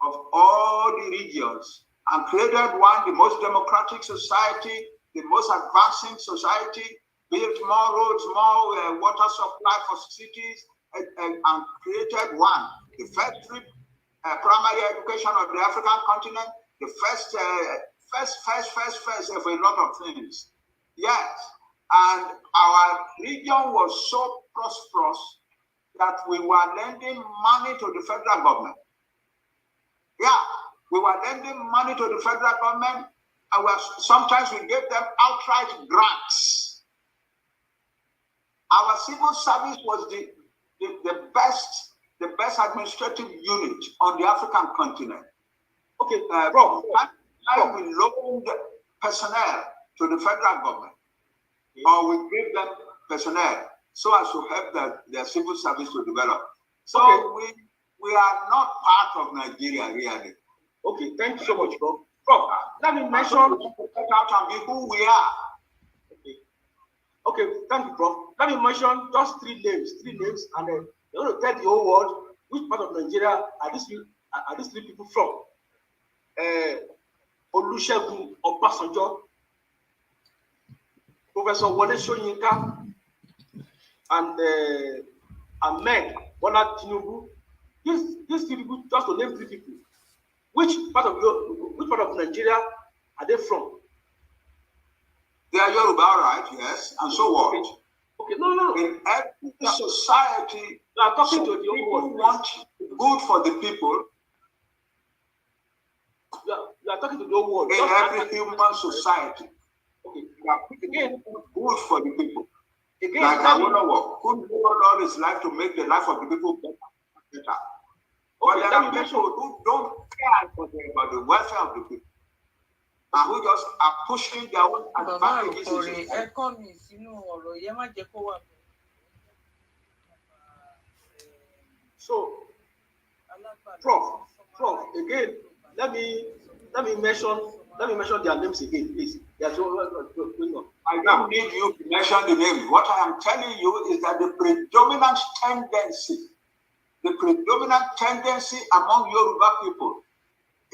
of all the regions and created the most democratic society, the most advancing society, built more roads, more water supply for cities, and created the first free primary education of the African continent, the first of a lot of things. Yes, and our region was so prosperous that we were lending money to the federal government. Yeah, we were lending money to the federal government, and sometimes we gave them outright grants. Our civil service was the best administrative unit on the African continent. Okay, Prof, we loaned personnel to the federal government, or we gave them personnel so as to help their civil service to develop. So okay, we are not part of Nigeria really. Okay, thank you so much, Prof. Prof, let me mention out and be who we are. Okay, thank you, Prof. Let me mention just three names, and then you're going to tell the whole world which part of Nigeria are these 3 people from. Olusegun Obasanjo, Professor Wole Soyinka, and Ahmed Bola Tinubu. These people, just to name 3 people. Which part of Nigeria are they from? They are Yoruba, right? Yes. And so what? Okay, no. In every society, you are talking to the people want good for the people. You are talking to the whole world. In every human society, okay. Again, good for the people. Again, like Awolowo, who devoted all his life to make the life of the people better. But there are people who don't care about the welfare of the people, and who just are pushing their own advantages. So, Prof, again, let me mention their names again, please. I don't need you to mention the names. What I am telling you is that the predominant tendency among Yoruba people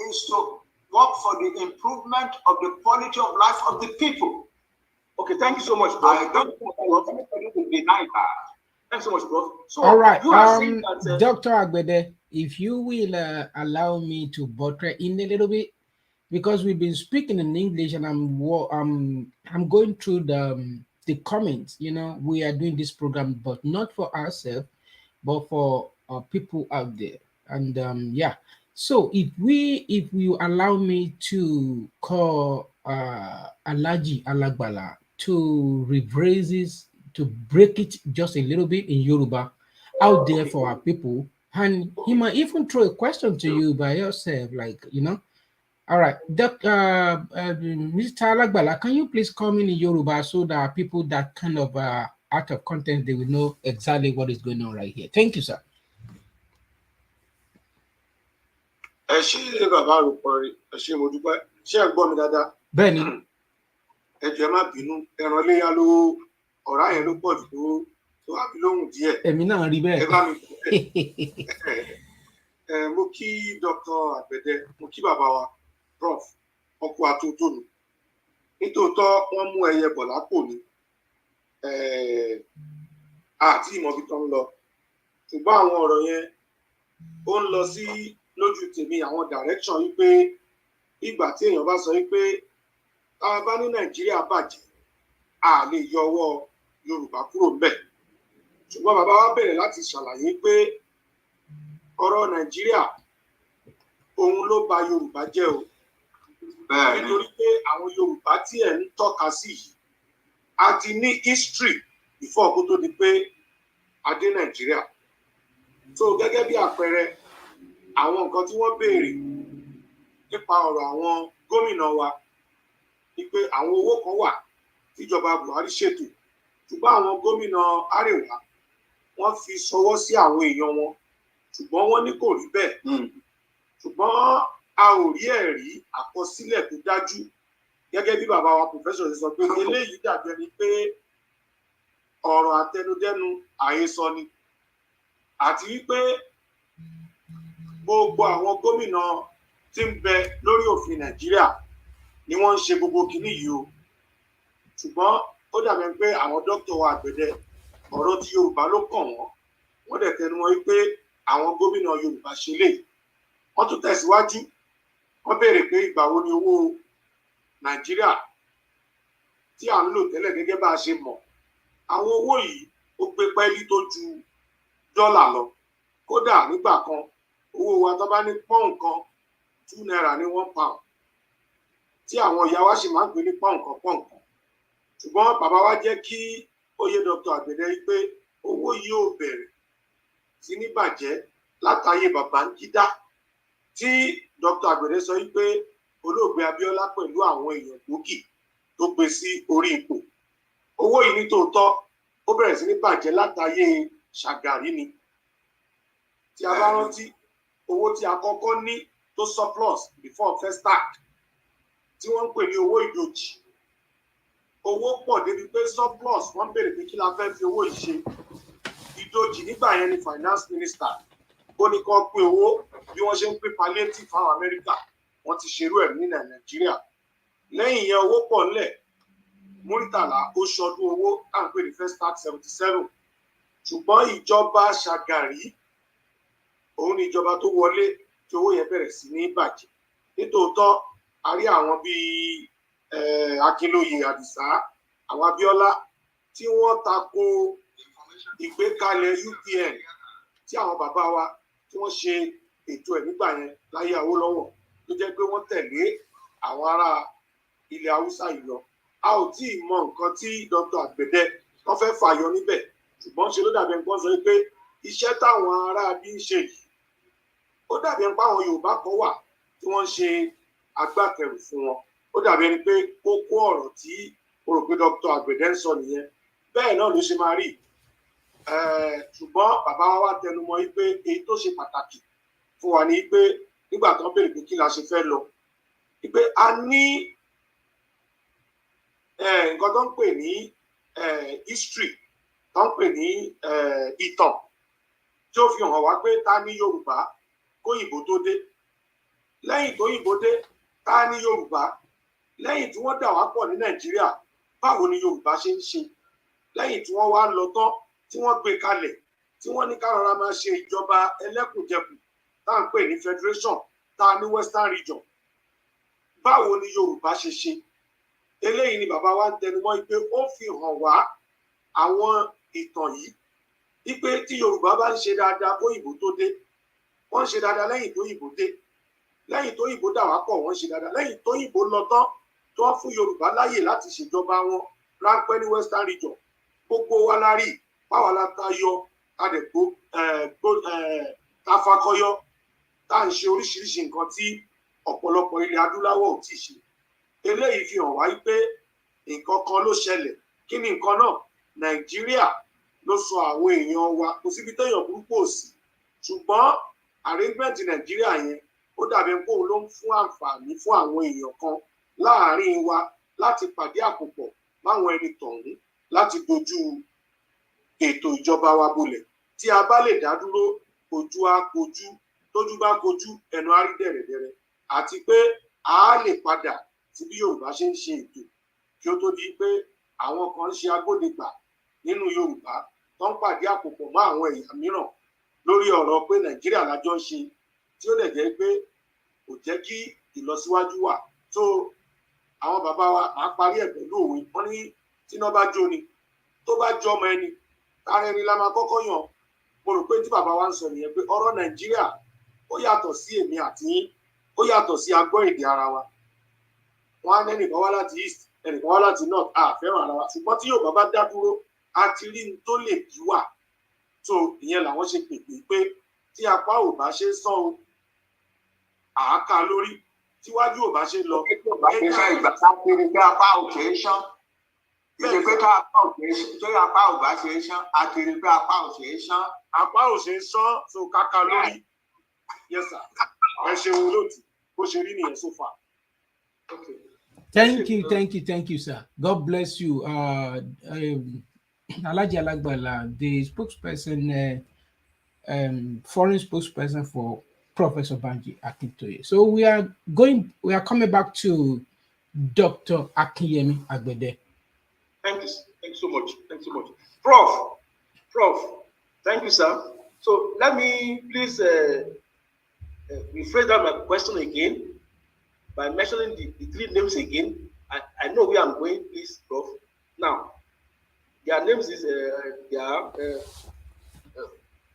is to work for the improvement of the quality of life of the people. Okay, thank you so much, Prof. I don't want anybody to deny that. Thanks so much, Prof. So, all right, that, Dr. Agbede, if you will allow me to buttress in a little bit, because we've been speaking in English, and I'm going through the comments. You know, we are doing this program, but not for ourselves, but for people out there. And yeah, so if you allow me to call Alaji Alagbala to rephrase this, to break it just a little bit in Yoruba out there for our people, and he might even throw a question to you by yourself, like, you know. All right, Mr. Alagbala, can you please come in Yoruba so that people that kind of out of context, they will know exactly what is going on right here. Thank you, sir. Benny. Èmi náà rí bẹ́ẹ̀. Mo kí Dr. Agbede, mo kí bàbá wa Prof ọkọ àtúntònù. Nítòótọ́ wọ́n mú ẹyẹ bọ̀ lápò ni. Àti ìmọ̀bí tó ń lọ. Ṣùgbọ́n àwọn ọ̀rọ̀ yẹn ó ń lọ sí lójú tèmi àwọn direction yìí pé ìgbà tí èèyàn bá sọ wípé tá a bá ní Nàìjíríà bàjẹ́ a lè yọ ọwọ́ Yorùbá kúrò ńbẹ̀. Ṣùgbọ́n bàbá wa bẹ̀rẹ̀ láti ṣàlàyé pé ọ̀rọ̀ Nàìjíríà òun ló bà Yorùbá jẹ́ o. Nítorí pé àwọn Yorùbá tí ẹ̀ ń tọ́ka sí yìí a ti ní history before kó tó di pé a dé Nàìjíríà. So gẹ́gẹ́ bí àpẹẹrẹ àwọn nǹkan tí wọ́n béèrè nípa ọ̀rọ̀ àwọn gómìnà wa ni pé àwọn owó kan wà tíjọba Buhari ṣètò, ṣùgbọ́n àwọn gómìnà Arewa wọ́n fi ṣọwọ́ sí àwọn èèyàn wọn, ṣùgbọ́n wọ́n ní kò rí bẹ́ẹ̀. Ṣùgbọ́n a ò rí ẹ̀rí àkọsílẹ̀ tó dájú, gẹ́gẹ́ bí bàbá wa pòfẹ́sọ̀ ṣe sọ pé eléyìí dàbí ẹni pé ọ̀rọ̀ àtẹnudẹ́nu àhesọ ni, àti wípé gbogbo àwọn gómìnà tí ń bẹ lórí òfin Nàìjíríà ni wọ́n ń ṣe gbogbo kìíní yìí o. Ṣùgbọ́n ó dàbí pé àwọn dókítà wa Agbede ọ̀rọ̀ tí Yorùbá ló kàn wọ́n dẹ̀ tẹnu mọ́ wípé àwọn gómìnà Yorùbá ṣe lè. Wọ́n tún tẹ̀síwájú, wọ́n béèrè pé ìgbà wo ni owó Nàìjíríà tí à ń lò tẹ́lẹ̀ gẹ́gẹ́ bá a ṣe mọ̀, àwọn owó yìí ó gbé pẹ́ẹ́lí tó ju dọ́là lọ. Kódà nígbà kan owó wa tó bá ní pọ́ùn kan 2 naira ní 1 pound, tí àwọn ìyá wa sì máa ń pè ní pọ́ùn kan. Ṣùgbọ́n bàbá wa jẹ́ kí ó yé Dr. Agbede pé owó yìí ò bẹ̀rẹ̀ sí ní bàjẹ́ látàyè Babangida, tí Dr. Agbede sọ pé olóògbé Abíọ́lá pẹ̀lú àwọn èèyàn gbòógì tó gbé sí orí ipò. Owó yìí ní tòótọ́ ó bẹ̀rẹ̀ sí ní bàjẹ́ látàyè Ṣàgàrí ni. Tí a bá rántí owó tí a kọ́kọ́ ní tó surplus before first act tí wọ́n ń pè ní owó ìdòjì, owó pọ̀ débi pé surplus wọ́n béèrè pé kí la fẹ́ fi owó yìí ṣe. Ìdòjì nígbà yẹn ni finance minister ó ní kó pín owó bí wọ́n ṣe ń pín palliative fáwọn Amẹ́ríkà, wọ́n ti ṣerú ẹ̀ ní Nàìjíríà. Lẹ́yìn yẹn owó pọ̀ ńlẹ̀, Múrítàlá ó ṣọdún owó à ń pè ní first act 77, ṣùgbọ́n ìjọba Ṣàgàrí òun ni ìjọba tó wọlé tí owó yẹn bẹ̀rẹ̀ sí ní bàjẹ́. Nítòótọ́ a rí àwọn bíi Akintoye Àdìsá, àwọn Abíọ́lá tí wọ́n tako ìgbékalẹ̀ UPN tí àwọn bàbá wa tí wọ́n ṣe ètò ẹ̀ nígbà yẹn láyé Awólọ́wọ̀, tó jẹ́ pé wọ́n tẹ̀lé àwọn ará ilẹ̀ Haúsá yìí lọ. A ò tí ì mọ nǹkan tí Dr. Àgbẹ̀dẹ wọ́n fẹ́ fàyọ níbẹ̀, ṣùgbọ́n ṣe ló dàbí ẹni pé wọ́n sọ pé iṣẹ́ táwọn ará bí ń ṣe yìí, ó dàbí ẹni pé àwọn Yorùbá kan wà tí wọ́n ń ṣe agbátẹrù fún wọn. Ó dàbí ẹni pé kókó ọ̀rọ̀ tí mo rò pé Dr. Àgbẹ̀dẹ ń sọ nìyẹn. Bẹ́ẹ̀ náà ló ṣe máa rí. Ṣùgbọ́n bàbá wa wá tẹnu mọ́ pé èyí tó ṣe pàtàkì fún wa ni pé nígbà tó ń béèrè pé kí la ṣe fẹ́ lọ, pé a ní nǹkan tó ń pè ní history, tó ń pè ní ìtàn tí ó fi hàn wá pé ta ní Yorùbá kóyìnbó tó dé. Lẹ́yìn tóyìnbó dé, ta ní Yorùbá. Lẹ́yìn tí wọ́n dà wá pọ̀ ní Nàìjíríà, báwo ni Yorùbá ṣe ń ṣe. Lẹ́yìn tí wọ́n wá lọ tán, tí wọ́n gbé kalẹ̀, tí wọ́n ní ká rọra máa ṣe ìjọba ẹlẹ́kùnjẹkùn tá à ń pè ní federation, tá a ní Western region. Báwo ni Yorùbá ṣe ṣe. Eléyìí ni bàbá wa ń tẹnumọ́ pé ó fi hàn wá àwọn ìtàn yìí wípé tí Yorùbá bá ń ṣe dáadáa kóyìnbó tó dé, wọ́n ń ṣe dáadáa lẹ́yìn tóyìnbó dé. Lẹ́yìn tóyìnbó dà wá pọ̀, wọ́n ń ṣe dáadáa. Lẹ́yìn tóyìnbó lọ tán, tó wọ́n fún Yorùbá láyè láti ṣèjọba wọn ráńpẹ́ ní Western region. Gbogbo wa la rí, báwa la tayọ, adẹ̀gbó ta fakọyọ, tá à ń ṣe oríṣiríṣi nǹkan tí ọ̀pọ̀lọpọ̀ ilẹ̀ adúláwọ̀ ò tí ì ṣe. Eléyìí fi hàn wá pé nǹkan kan ló ṣẹlẹ̀. Kí ni nǹkan náà? Nàìjíríà ló sọ àwọn èèyàn wa, kò síbi téèyàn burúkú ò sí, ṣùgbọ́n arrangement Nàìjíríà yẹn ó dàbí pé òun ló ń fún àǹfààní fún àwọn èèyàn kan láàárín wa láti pàdé àpòpọ̀ máwọn ẹni tọ̀hún láti dojú ètò ìjọba wa bolẹ̀. Tí a bá lè dá dúró, ojú á kojú, tójú bá kojú, ẹnu á rí dẹ̀rẹ̀dẹ̀rẹ̀, àti pé a lè padà sí bí Yorùbá ṣe ń ṣe ètò kí ó tó di pé àwọn kan ń ṣe agbódegbà nínú Yorùbá tó ń pàdé àpòpọ̀ mọ́ àwọn ẹ̀yà mìíràn lórí ọ̀rọ̀ pé Nàìjíríà lájọ ń ṣe, tí ó dẹ̀ jẹ́ pé kò jẹ́ kí ìlọsíwájú wà. tó àwọn bàbá wa á parí ẹ̀ pẹ̀lú òwe. Wọ́n ní tíná bá jó ni, tó bá jọ ọmọ ẹni, tààrẹ ni la máa kọ́kọ́ yàn. Mo rò pé tí bàbá wa ń sọ nìyẹn pé ọ̀rọ̀ Nàìjíríà ó yàtọ̀ sí èmi àti yín, ó yàtọ̀ sí agbọ́ èdè ara wa. Wọ́n á nẹ́nìkan wá láti east, ẹnìkan wá láti north, a fẹ́ràn ara wa, ṣùgbọ́n tí Yorùbá bá dá dúró, a ti rí ní tó lè bí wà. tó ìyẹn làwọn ṣe pèpè pé tí apá ò bá ṣe sán o, àáká lórí, tíwájú ò bá ṣe lọ. Ìgbà tá a ti rí pé apá ò ṣe é ṣán. Ìṣe pé tó apá ò bá ṣe é ṣán, a ti rí pé apá ò ṣe é ṣán. Apá ò ṣe é ṣán, so káká lórí. Yes sir. Ẹ ṣeun lóòtú, bó ṣe rí nìyẹn so far. Okay. Thank you, sir. God bless you. Alhaji Alagbala, the spokesperson, foreign spokesperson for Professor Banji Akintoye. So we are coming back to Dr. Akinyemi Agbede. Thank you so much. Prof, thank you, sir. So let me please rephrase that my question again by mentioning the three names again. I know where I'm going, please, Prof. Now, their names is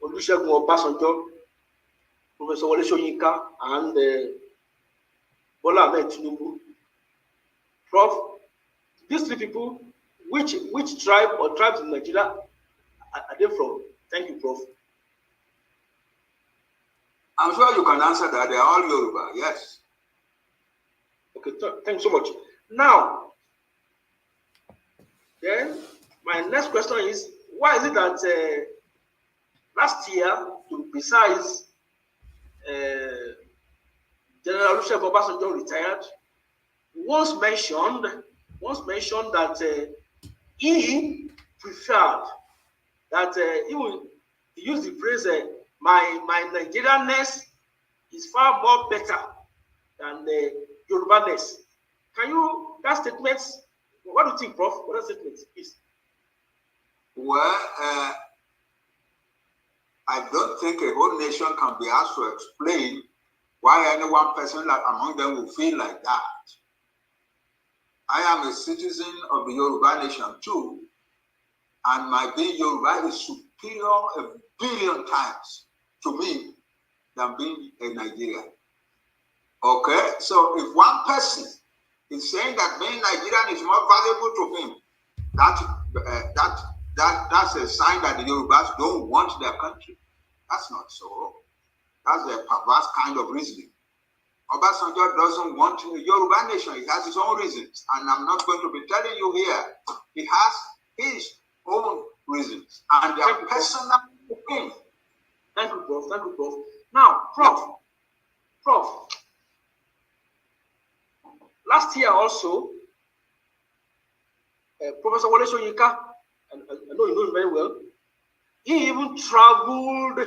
Olusegun Obasanjo, Professor Wole Soyinka, and Bola Ahmed Tinubu. Prof, these three people, which tribe or tribes in Nigeria are they from? Thank you, Prof. I'm sure you can answer that. They are all Yoruba, yes. Okay, thanks so much. Now, then my next question is, why is it that last year, to be precise, General Olusegun Obasanjo retired, once mentioned that he preferred that he used the phrase my Nigerianness is far more better than the Yorubaness. Can you, that statement, what do you think, Prof? What that statement is? Well, I don't think a whole nation can be asked to explain why any one person among them will feel like that. I am a citizen of the Yoruba nation too, and my being Yoruba is superior a billion times to me than being a Nigerian. Okay, so if one person is saying that being Nigerian is more valuable to him, that's a sign that the Yorubas don't want their country. That's not so. That's a perverse kind of reasoning. Obasanjo doesn't want a Yoruba nation. He has his own reasons, and I'm not going to be telling you here. He has his own reasons, and they are personal opinions. Thank you, Prof. Thank you, Prof. Now, Prof. Last year also, Professor Wole Soyinka, and I know you know him very well, he even traveled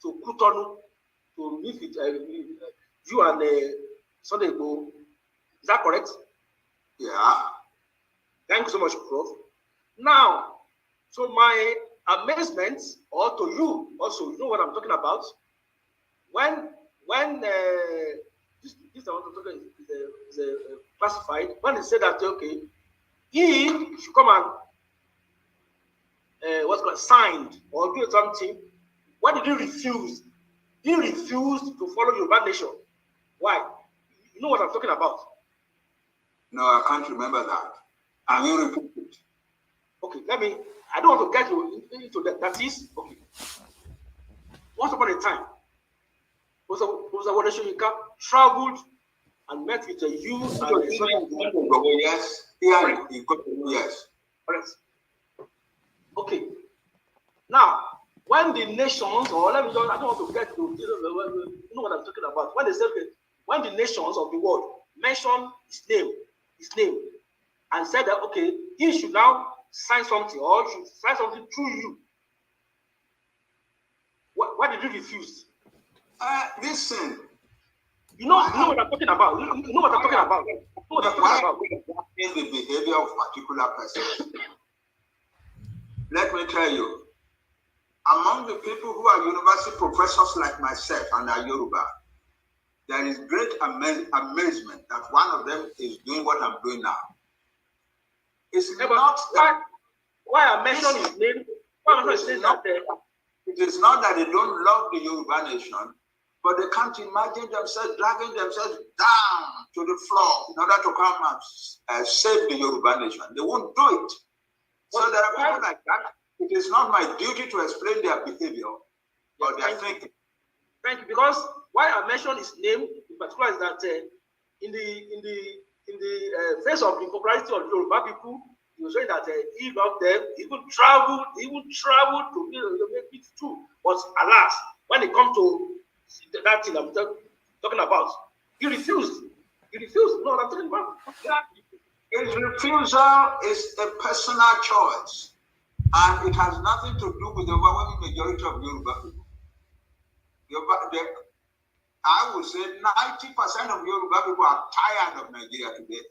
to Cotonou to meet with you and Sunday Igboho. Is that correct? Yeah. Thank you so much, Prof. Now, so my amazement, or to you also, you know what I'm talking about. When this I want to talk about is classified. When they said that okay, he should come and what's called signed or do something. Why did he refuse? He refused to follow Yoruba nation. Why? You know what I'm talking about? No, I can't remember that. And you repeat it. Okay, I don't want to get into that. That is, okay. Once upon a time, Professor Wole Soyinka traveled and met with the youth and yes. Yeah, yes. Correct. Okay. Now, when the nations, or let me just, I don't want to get to, you know what I'm talking about. When they say, okay, when the nations of the world mention his name, and said that, okay, he should now sign something, or should sign something through you. Why did you refuse? Listen. You know what I'm talking about. You know what I'm talking about. You know what I'm talking about. In the behavior of particular persons. Let me tell you, among the people who are university professors like myself and are Yoruba, there is great amazement that one of them is doing what I'm doing now. It's not why I mentioned his name. It is not that they don't love the Yoruba nation, but they can't imagine themselves dragging themselves down to the floor in order to come and save the Yoruba nation. They won't do it. So there are people like that. It is not my duty to explain their behavior or their thinking. Thank you. Because why I mentioned his name in particular is that in the face of the popularity of the Yoruba people, he was saying that he loved them. He would travel to make it too. But alas, when it comes to that thing I'm talking about, he refused. He refused. No, I'm talking about. His refusal is a personal choice, and it has nothing to do with the overwhelming majority of Yoruba people. I would say 90% of Yoruba people are tired of Nigeria today.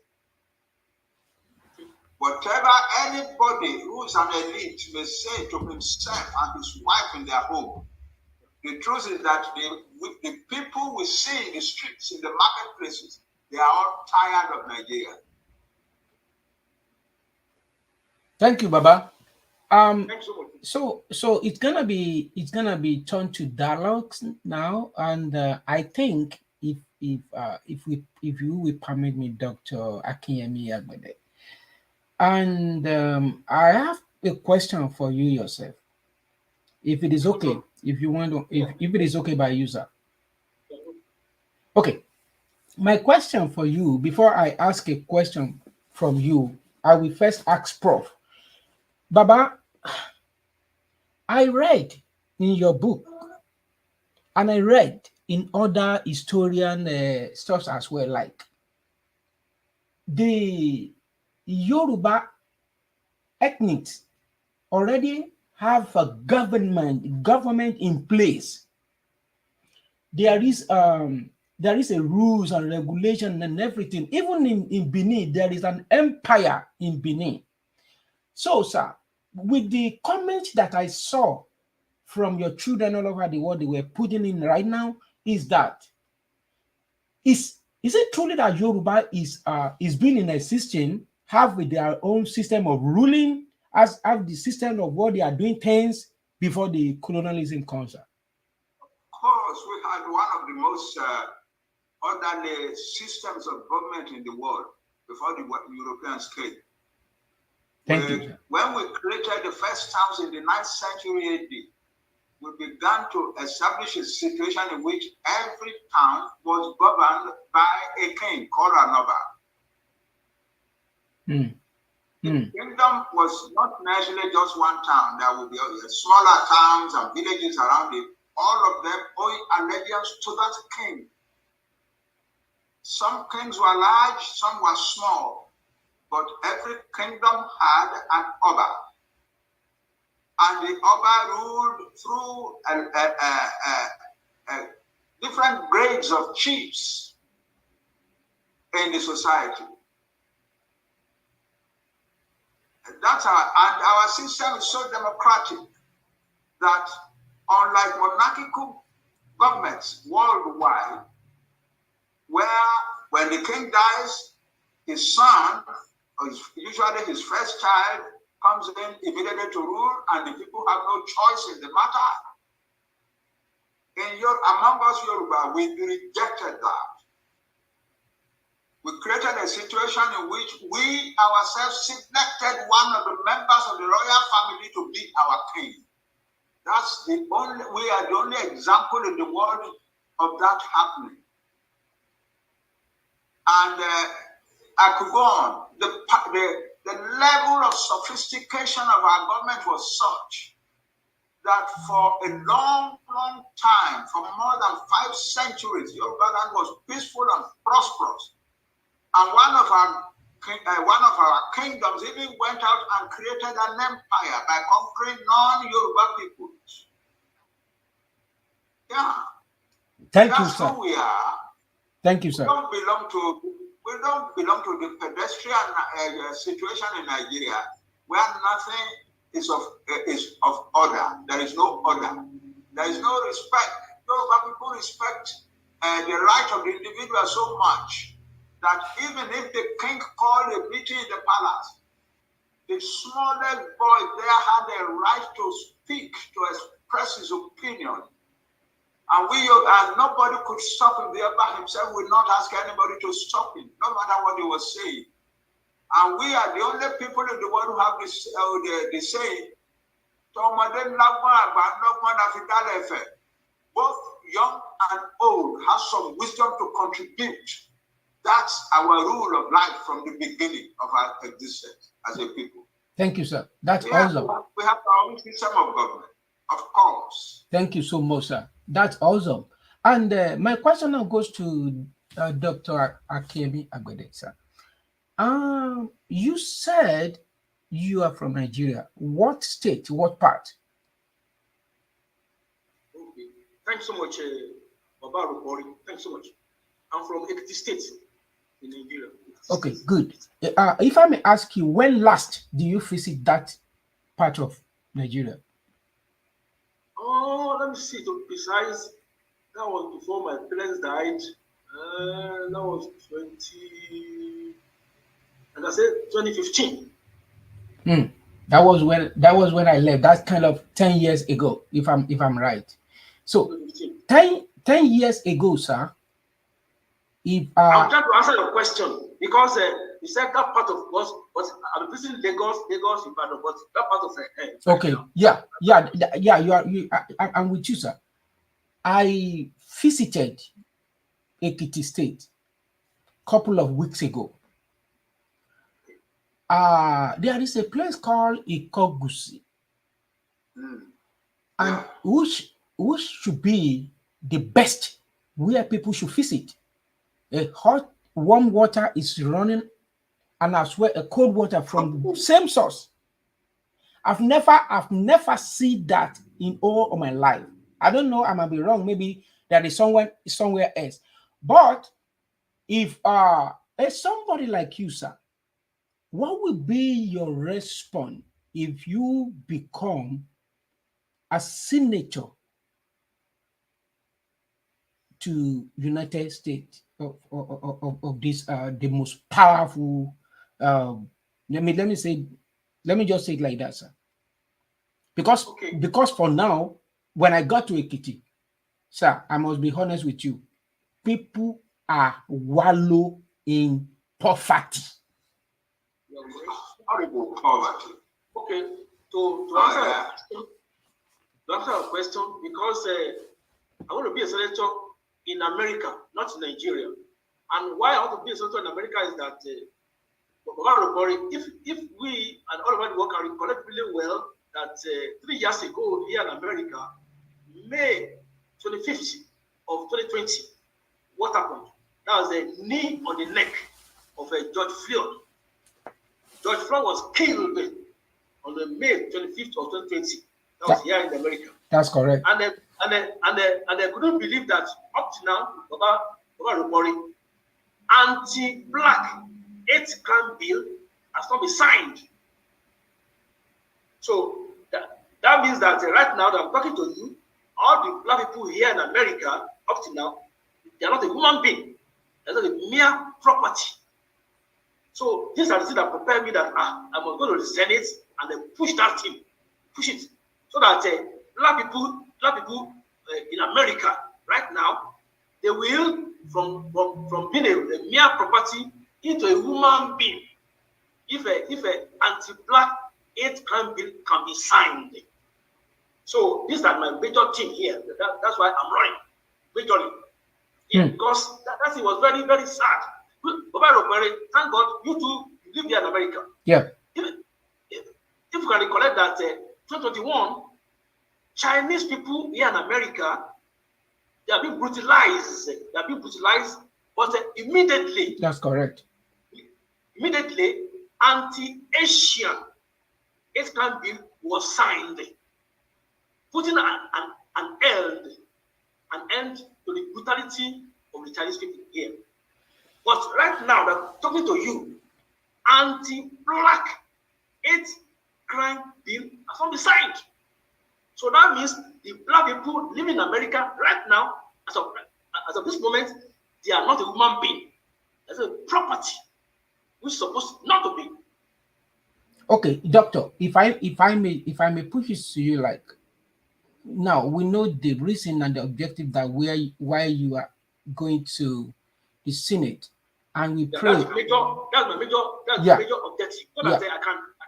Whatever anybody who is an elite may say to himself and his wife in their home, the truth is that the people we see in the streets, in the marketplaces, they are all tired of Nigeria. Thank you, Baba. So it's gonna be turned to dialogues now, and I think if you will permit me, Dr. Akinyemi Agbede, and I have a question for you yourself, if it is okay, if you want to, if it is okay by user. Okay, my question for you, before I ask a question from you, I will first ask Prof. Baba, I read in your book, and I read in other historian stuff as well, like the Yoruba ethnics already have a government in place. There is a rules and regulation and everything. Even in Benin, there is an empire in Benin. So, sir, with the comments that I saw from your children all over the world they were putting in right now is that is it truly that Yoruba is being in existence, have their own system of ruling, as have the system of what they are doing things before the colonialism comes up? Of course, we had one of the most orderly systems of government in the world before the Europeans came. Thank you, sir. When we created the first towns in the 9th century AD, we began to establish a situation in which every town was governed by a king called an Oba. The kingdom was not necessarily just one town. There would be smaller towns and villages around it, all of them owing allegiance to that king. Some kings were large, some were small, but every kingdom had an Oba. And the Oba ruled through different grades of chiefs in the society. That's our system is so democratic that, unlike monarchical governments worldwide, where when the king dies, his son, or usually his first child, comes in immediately to rule, and the people have no choice in the matter. Among us Yoruba, we rejected that. We created a situation in which we ourselves selected one of the members of the royal family to be our king. That's we are the only example in the world of that happening. And I could go on. The level of sophistication of our government was such that for a long, long time, for more than 5 centuries, Yoruba land was peaceful and prosperous. And one of our kingdoms even went out and created an empire by conquering non-Yoruba peoples. Yeah. Thank you, That's sir. who we are. Thank you, sir. We don't belong to the pedestrian situation in Nigeria where nothing is of order. There is no order. There is no respect. Yoruba people respect the right of the individual so much that even if the king called a meeting in the palace, the smallest boy there had a right to speak, to express his opinion. And nobody could stop him. The Oba himself would not ask anybody to stop him, no matter what he was saying. And we are the only people in the world who have this the saying, both young and old have some wisdom to contribute. That's our rule of life from the beginning of our existence as a people. Thank you, sir. That's awesome. We have our own system of government, of course. Thank you so much, sir. That's awesome. And my question now goes to Dr. Akintoye Agbede, sir. You said you are from Nigeria. What state? What part? Okay. Thanks so much, Baba Rukori. Thanks so much. I'm from Ekiti State in Nigeria. Okay, good. If I may ask you, when last do you visit that part of Nigeria? Oh, let me see. To be precise, that was before my parents died. That was 2015. That was when I left. That's kind of 10 years ago, if I'm right. So 10 years ago, sir. I'm trying to answer your question because you said that part of was I'm visiting Lagos, Ibadan, but that part of okay, I'm with you, sir. I visited Ekiti State a couple of weeks ago. There is a place called Ikogusi, and which should be the best where people should visit. A hot, warm water is running, and I swear a cold water from the same source. I've never seen that in all of my life. I don't know, I might be wrong. Maybe there is somewhere else. But if somebody like you, sir, what will be your response if you become a signature to United States of this the most powerful. Let me just say it like that, sir. Because for now, when I got to Ekiti, sir, I must be honest with you, people are wallow in poverty. Horrible poverty. Okay, to answer your question, because I want to be a senator in America, not in Nigeria. And why I want to be a senator in America is that if we and all over the world can recollect really well that 3 years ago here in America, May 25th of 2020, what happened? That was a knee on the neck of George Floyd. George Floyd was killed on the May 25th of 2020. That was here in America. That's correct. And they couldn't believe that up to now, Baba anti-black hate crime bill has not been signed. So that means that right now that I'm talking to you, all the black people here in America up to now, they are not a human being. They're not a mere property. So these are the things that prepare me that I'm going to the Senate and then push that thing, push it, so that black people in America right now, they will from being a mere property into a human being. If a anti-black hate crime bill can be signed. So these are my major thing here. That's why I'm running majorly. Yeah, because that thing was very, very sad. Thank God you two live here in America. Yeah. If you can recollect that 2021, Chinese people here in America, they are being brutalized. They are being brutalized, but immediately. That's correct. Immediately, anti-Asian hate crime bill was signed, putting an end to the brutality of the Chinese people here. But right now, that I'm talking to you, anti-black hate crime bill has not been signed. So that means the black people living in America right now, as of this moment, they are not a human being. That's a property, which is supposed not to be. Okay, doctor, if I may push it to you, like, now we know the reason and the objective that why you are going to the Senate, and we pray. That's my major objective. So that I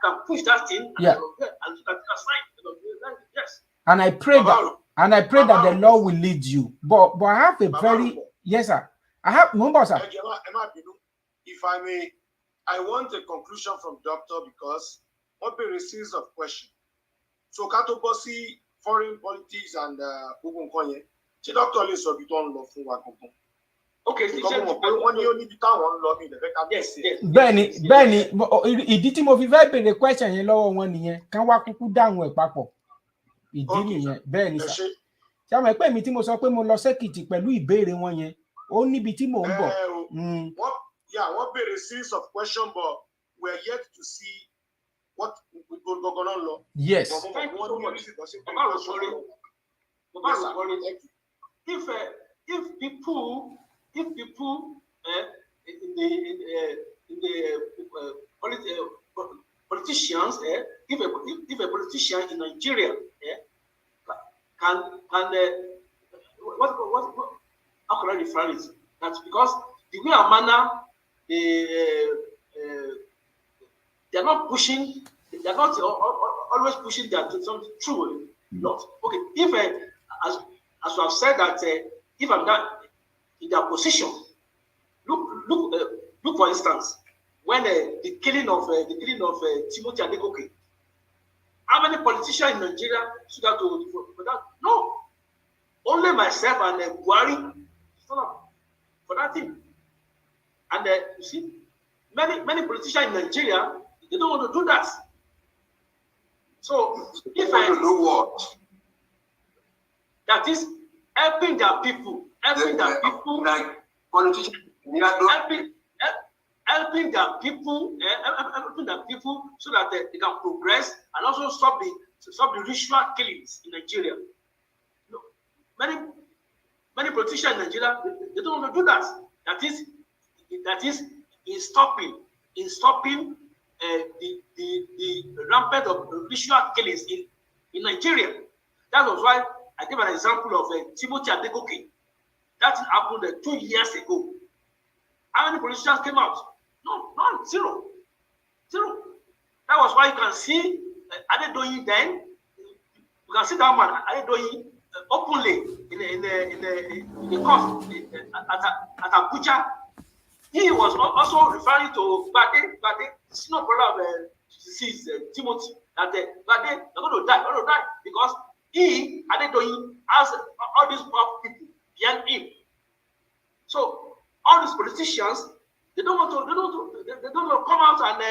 can push that thing. And yes. And I pray that the Lord will lead you. But I have a very yes, sir. I have sir. If I may, I want a conclusion from doctor because what be a series of questions. So Katobosi, foreign politics and Ugunkonye, the doctor is a bit on love for Wakopo. Okay, yes. Benny, ìdí tí mo fi fẹ́ béèrè question yẹn lọ́wọ́ wọn nìyẹn, kán wá kúkú dáhùn ẹ̀ papọ̀. Ìdí nìyẹn, bẹ́ẹ̀ ni sà. Ṣé àwọn ẹ̀pẹ́ mi tí mo sọ pé mo lọ sẹ́kìtì pẹ̀lú ìbéèrè wọn yẹn, ó níbi tí mò ń bọ̀. What be a series of questions, but we're yet to see what we go on. Yes. If people in the politicians, if a politician in Nigeria can what how can I define it? That's because the way and manner they are not pushing, they are not always pushing that to something true. Not okay. If as you have said that if I'm not in their position, look for instance when the killing of Timothy Adekoke. How many politicians in Nigeria should have to for that? No, only myself and Buhari for that thing. And you see, many politicians in Nigeria, they don't want to do that. So if I do what? That is helping their people, helping their people so that they can progress and also stop stop the ritual killings in Nigeria. No, many politicians in Nigeria, they don't want to do that. That is in stopping the rampant of ritual killings in Nigeria. That was why I gave an example of Timothy Adegoke. That happened 2 years ago. How many politicians came out? None, zero. That was why you can see Adedoyin then. You can see that man Adedoyin openly in the court at Abuja. He was also referring to Bade, senior brother of deceased Timothy, that Bade, they're going to die because he, Adedoyin, has all these poor people behind him. So all these politicians, they don't want to come out and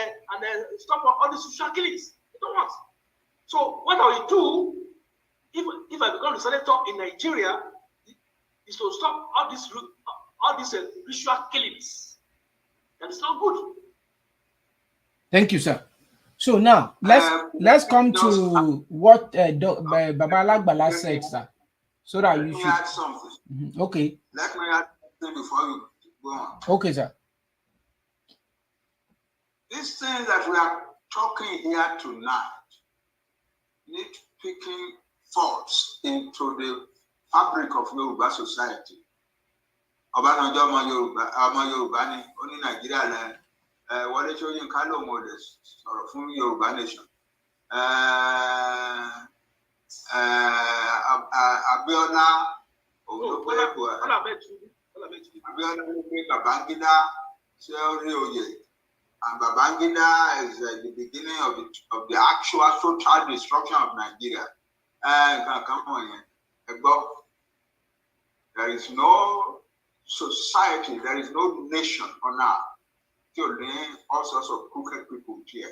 stop all these social killings. They don't want. So what I will do, if I become the senator in Nigeria, is to stop all these ritual killings. That is not good. Thank you, sir. So now let's come to what Baba Alagbala said, sir. So that you should add something. Okay. Let me add something before you go on. Okay, sir. These things that we are talking here tonight need picking thoughts into the fabric of Yoruba society. Ọbásanjọ́ ọmọ Yorùbá ni ó ní Nàìjíríà lẹ Wọlé Ṣóyínká lòun ò lè sọ̀rọ̀ fún Yorùbá nation. Abíọ́lá òun ló pé Abíọ́lá ló pé Babangida ṣé ó rí oyè. And Babangida is the beginning of the actual total destruction of Nigeria. There is no society, there is no nation on earth till all sorts of crooked people here.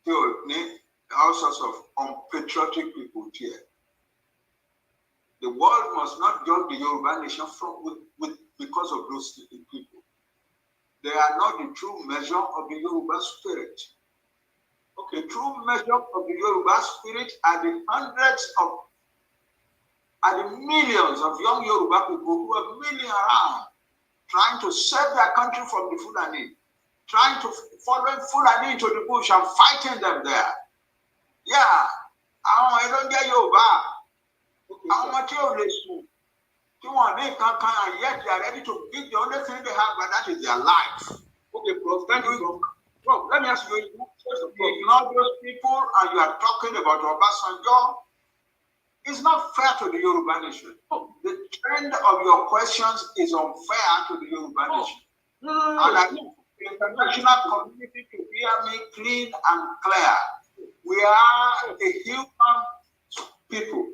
Till all sorts of unpatriotic people here. The world must not judge the Yoruba nation because of those people. They are not the true measure of the Yoruba spirit. Okay, true measure of the Yoruba spirit are the millions of young Yoruba people who are milling around, trying to save their country from the Fulani, trying to follow Fulani into the bush and fighting them there. Yeah, I don't get Yoruba. How much you want and yet they are ready to give the only thing they have, but that is their life. Okay, Prof. Thank you, Prof. Prof, let me ask you. Ignore those people, and you are talking about Obasanjo. It's not fair to the Yoruba nation. The trend of your questions is unfair to the Yoruba nation. I like the international community to hear me clean and clear. We are a human people.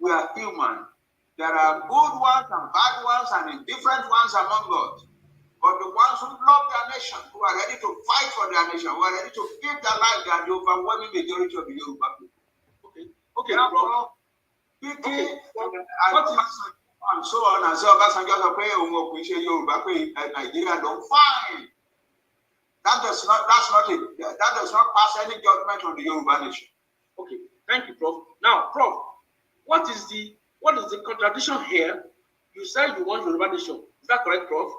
We are human. There are good ones and bad ones and indifferent ones among us. But the ones who love their nation, who are ready to fight for their nation, who are ready to give their life, they are the overwhelming majority of the Yoruba people. Okay, bro. And so on and so on. Nigeria don't find. That does not pass any judgment on the Yoruba nation. Okay, thank you, Prof. Now, Prof, what is the contradiction here? You said you want Yoruba nation. Is that correct, Prof?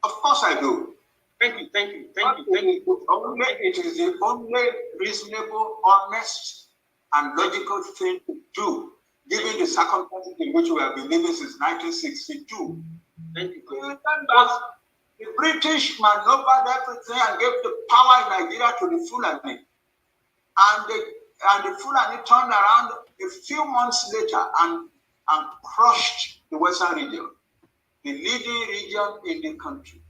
Of course I do. Thank you. It is the only reasonable, honest, and logical thing to do, given the circumstances in which we have been living since 1962. Thank you. The British maneuvered everything and gave the power in Nigeria to the Fulani. And the Fulani turned around a few months later and crushed the Western region, the leading region in the country.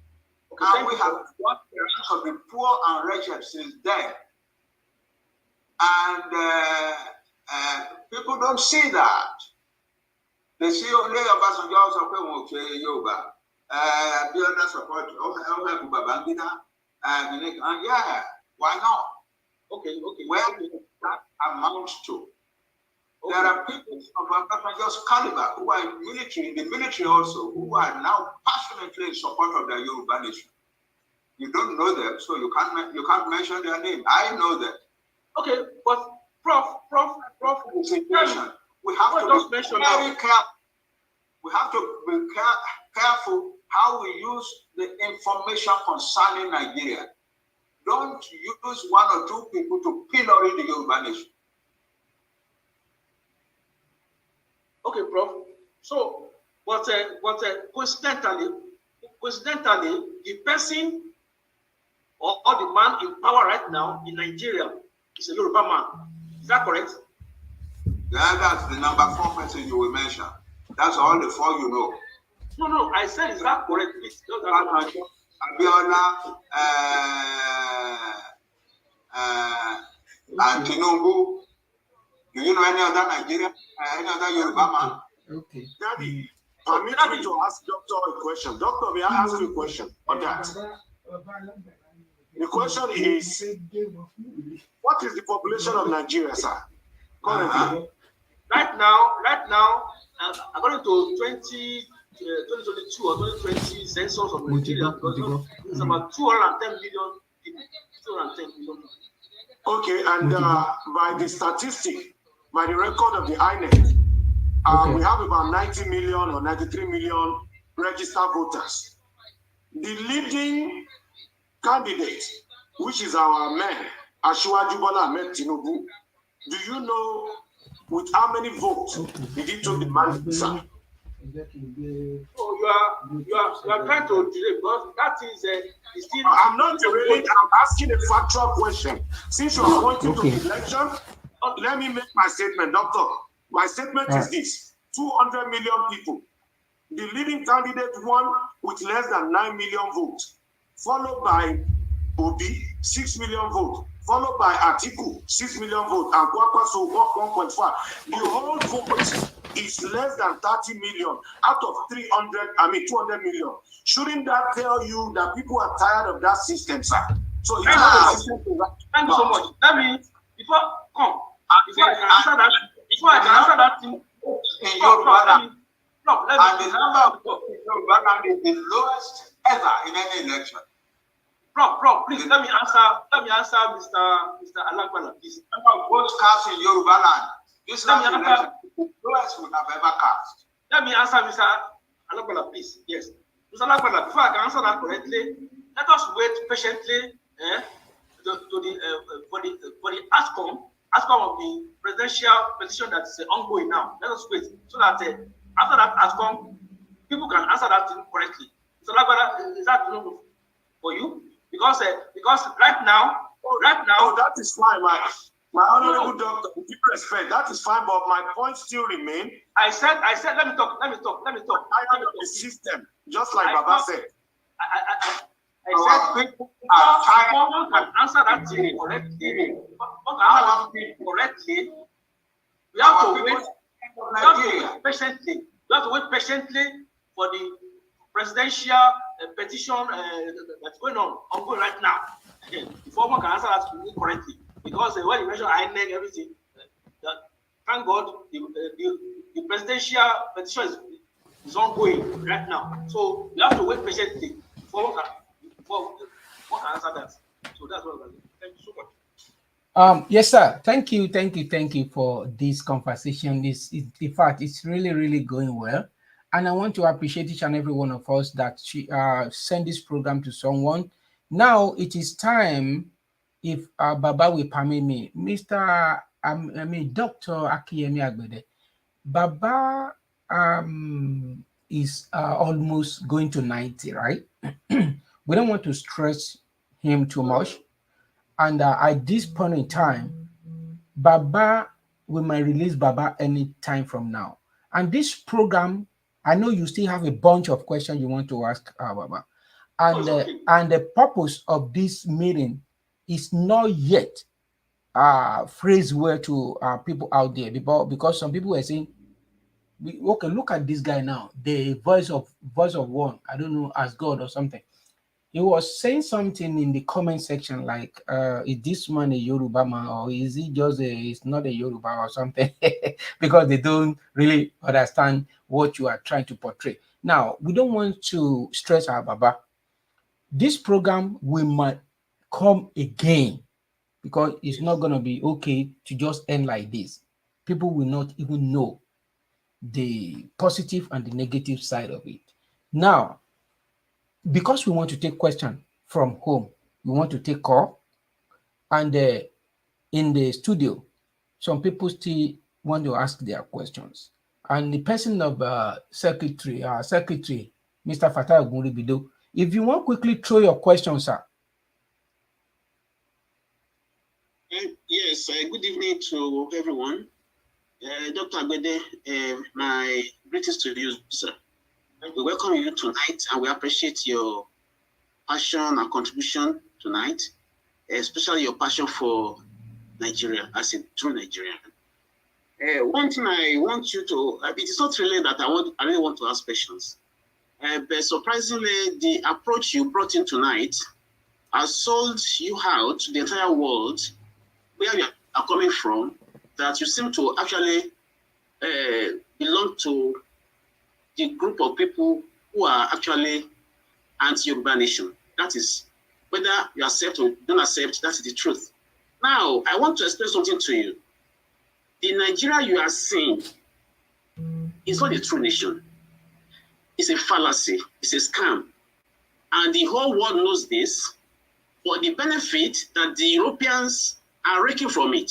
Okay, and we have got the ranks of the poor and wretched since then. And people don't see that. They see only Obasanjo support Yoruba. Abiola support Babangida. And yeah, why not? Okay. Where that amounts to? Okay. There are people of Obasanjo's caliber who are in the military also, who are now passionately in support of the Yoruba nation. You don't know them, so you can't mention their name. I know them. Okay, but Prof, we have to be very careful. We have to be careful how we use the information concerning Nigeria. Don't use one or two people to pillory the Yoruba nation. Okay, Prof. So, but coincidentally, the person or the man in power right now in Nigeria is a Yoruba man. Is that correct? Yeah, that's the number 4 person you will mention. That's all the 4 you know. No, I said, is that correct, please? Abiola, and Tinubu. Do you know any other Nigerian, any other Yoruba man? Okay. Daddy, permit me to ask Doctor a question. Doctor, may I ask you a question on that? The question is, what is the population of Nigeria, sir? Currently? Right now, according to 2022 or 2020 census of Nigeria, it's about 210 million people. 210 million. Okay, and by the statistic, by the record of the INEC, we have about 90 million or 93 million registered voters. The leading candidate, which is our man, Asiwaju Bola Ahmed Tinubu, do you know with how many votes did he take the mandate, sir? Oh, you are trying to delay, because that is still. I'm not derailing. I'm asking a factual question. Since you are pointing to the election, let me make my statement, Doctor. My statement is this: 200 million people. The leading candidate won with less than 9 million votes, followed by Obi, 6 million votes, followed by Atiku, 6 million votes, and Kwakwaso, 1.5. The whole vote is less than 30 million out of 200 million. Shouldn't that tell you that people are tired of that system, sir? So it's not a system. Thank you so much. Let me, before I can answer that thing, in Yoruba, and the number of Yoruba is the lowest ever in any election. Prof, please let me answer Mr. Alagbala, please. The number of votes cast in Yoruba land, this last election, the lowest we have ever cast. Let me answer Mr. Alagbala, please. Yes, Mr. Alagbala, before I can answer that correctly, let us wait patiently for the outcome of the presidential petition that is ongoing now. Let us wait so that after that outcome, people can answer that thing correctly. So, is that for you? Because right now, that is fine, my honorable doctor. With due respect, that is fine, but my point still remain. I said, let me talk. I am the system, just like Baba said. I said, people can answer that thing correctly. We have to wait patiently. We have to wait patiently for the presidential petition that's ongoing right now. Before one can answer that correctly, because when you mention INEC everything, thank God the presidential petition is ongoing right now. So you have to wait patiently before one can answer that. So that's what I'm saying. Thank you so much. Yes, sir. Thank you for this conversation. In fact, it's really going well. And I want to appreciate each and every one of us that send this program to someone. Now it is time, if Baba will permit me, Dr. Akiyemi Agbede. Baba is almost going to 90, right? We don't want to stress him too much. And at this point in time, we might release Baba any time from now. And this program, I know you still have a bunch of questions you want to ask Baba. And the purpose of this meeting is not yet phrased well to people out there, because some people are saying, okay, look at this guy now, the voice of one, I don't know, as God or something. He was saying something in the comment section like, is this man a Yoruba man, or is he just it's not a Yoruba or something? Because they don't really understand what you are trying to portray. Now, we don't want to stress our Baba. this program we might come again, because it's not going to be okay to just end like this. People will not even know the positive and the negative side of it. Now, because we want to take question from home, we want to take call, and in the studio, some people still want to ask their questions. And the person of secretary, Mr. Fatah Ogunribido, if you want quickly throw your questions, sir. Yes, good evening to everyone. Dr. Agbede, my greetings to you, sir. We welcome you tonight, and we appreciate your passion and contribution tonight, especially your passion for Nigeria as a true Nigerian. One thing I want you to, it is not really that I really want to ask questions, but surprisingly, the approach you brought in tonight has sold you out to the entire world, where you are coming from, that you seem to actually belong to the group of people who are actually anti-Yoruba nation. That is, whether you accept or don't accept, that is the truth. Now, I want to explain something to you. The Nigeria you are seeing is not a true nation. It's a fallacy. It's a scam. And the whole world knows this, for the benefit that the Europeans are raking from it,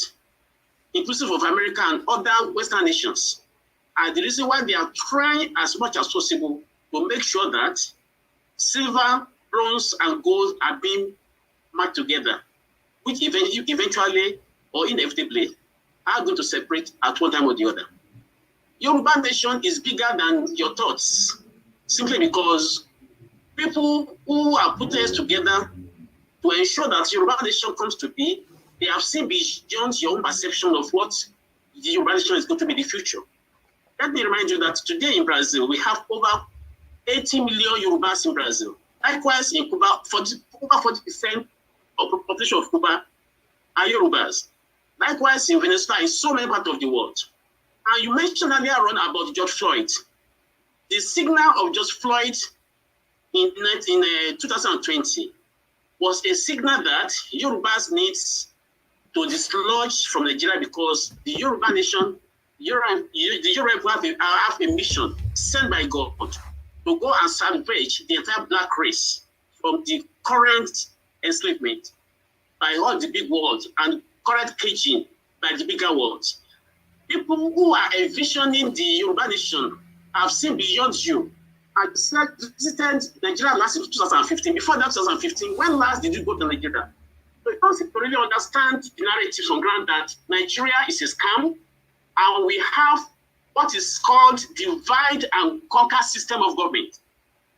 inclusive of America and other Western nations, are the reason why they are trying as much as possible to make sure that silver, bronze, and gold are being matched together, which eventually or inevitably are going to separate at one time or the other. Yoruba nation is bigger than your thoughts, simply because people who are putting us together to ensure that Yoruba nation comes to be, they have seen beyond your own perception of what the Yoruba nation is going to be in the future. Let me remind you that today in Brazil, we have over 80 million Yorubas in Brazil. Likewise, in Cuba, over 40% of the population of Cuba are Yorubas. Likewise, in Venezuela, in so many parts of the world. And you mentioned earlier on about George Floyd. The signal of George Floyd in 2020 was a signal that Yorubas needs to dislodge from Nigeria, because the Yoruba nation, the Yoruba have a mission sent by God to go and salvage the entire black race from the current enslavement by all the big world and current caging by the bigger world. People who are envisioning the Yoruba nation have seen beyond you. I visited Nigeria last in 2015. Before that 2015, when last did you go to Nigeria? So you don't seem to really understand the narratives on ground that Nigeria is a scam, and we have what is called divide and conquer system of government.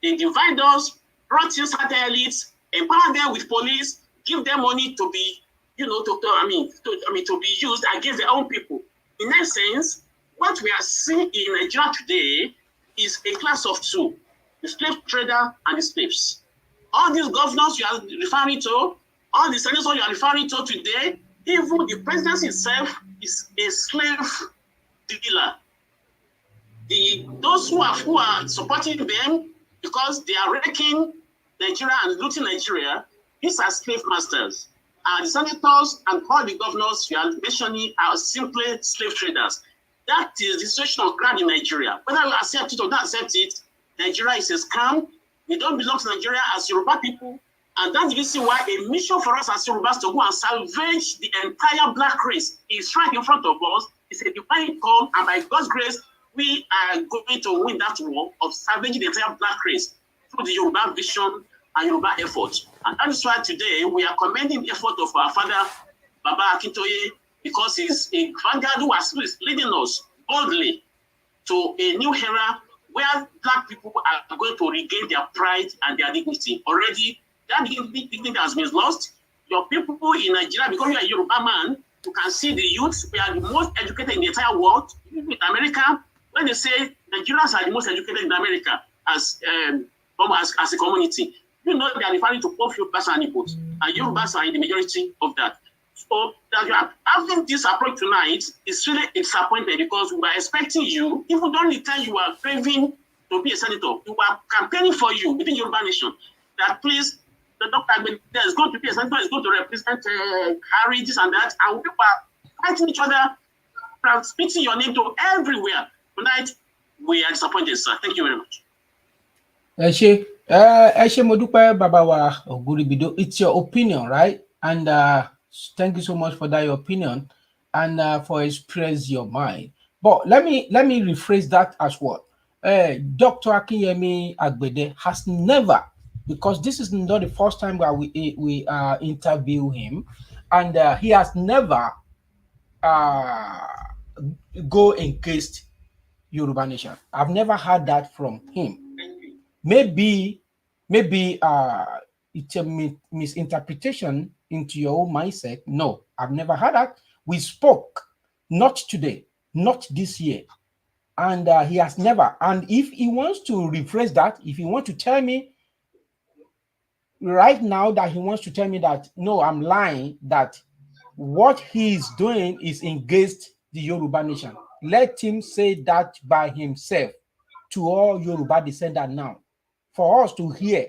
They divide us, brought in certain elites, empower them with police, give them money to be, to be used against their own people. In essence, what we are seeing in Nigeria today is a class of two: the slave trader and the slaves. All these governors you are referring to, all the senators you are referring to today, even the presidency itself is a slave dealer. Those who are supporting them because they are wrecking Nigeria and looting Nigeria, these are slave masters. And the senators and all the governors you are mentioning are simply slave traders. That is the situation of ground in Nigeria. Whether you accept it or not accept it, Nigeria is a scam. We don't belong to Nigeria as Yoruba people. And that's the reason why a mission for us as Yorubas to go and salvage the entire black race is right in front of us. It's a divine call, and by God's grace, we are going to win that war of salvaging the entire black race through the Yoruba vision and Yoruba effort. And that is why today we are commending the effort of our father, Baba Akintoye, because he's a vanguard who is leading us boldly to a new era where black people are going to regain their pride and their dignity. Already, that dignity has been lost. Your people in Nigeria, because you are a Yoruba man, you can see the youth. We are the most educated in the entire world. Even in America, when they say Nigerians are the most educated in America as a community, you know they are referring to both Yorubas and Igbos, and Yorubas are in the majority of that. So that you are having this approach tonight is really disappointing, because we were expecting you, even during the time you were craving to be a senator, we were campaigning for you within Yoruba Nation, that please the doctor is going to be somebody is going to represent Harry, this and that, and people are fighting each other, transmitting your name to everywhere. Tonight, we are disappointed, sir. Thank you very much. It's your opinion, right? And thank you so much for that, your opinion, and for express your mind. But let me rephrase that as well. Dr. Akinyemi Agbede has never, because this is not the first time that we interview him, and he has never go against Yoruba Nation. I've never heard that from him. Maybe it's a misinterpretation into your own mindset. No, I've never heard that. We spoke, not today, not this year. And he has never. And if he wants to rephrase that, if he wants to tell me right now that he wants to tell me that, no, I'm lying, that what he's doing is against the Yoruba Nation, let him say that by himself to all Yoruba descendants now, for us to hear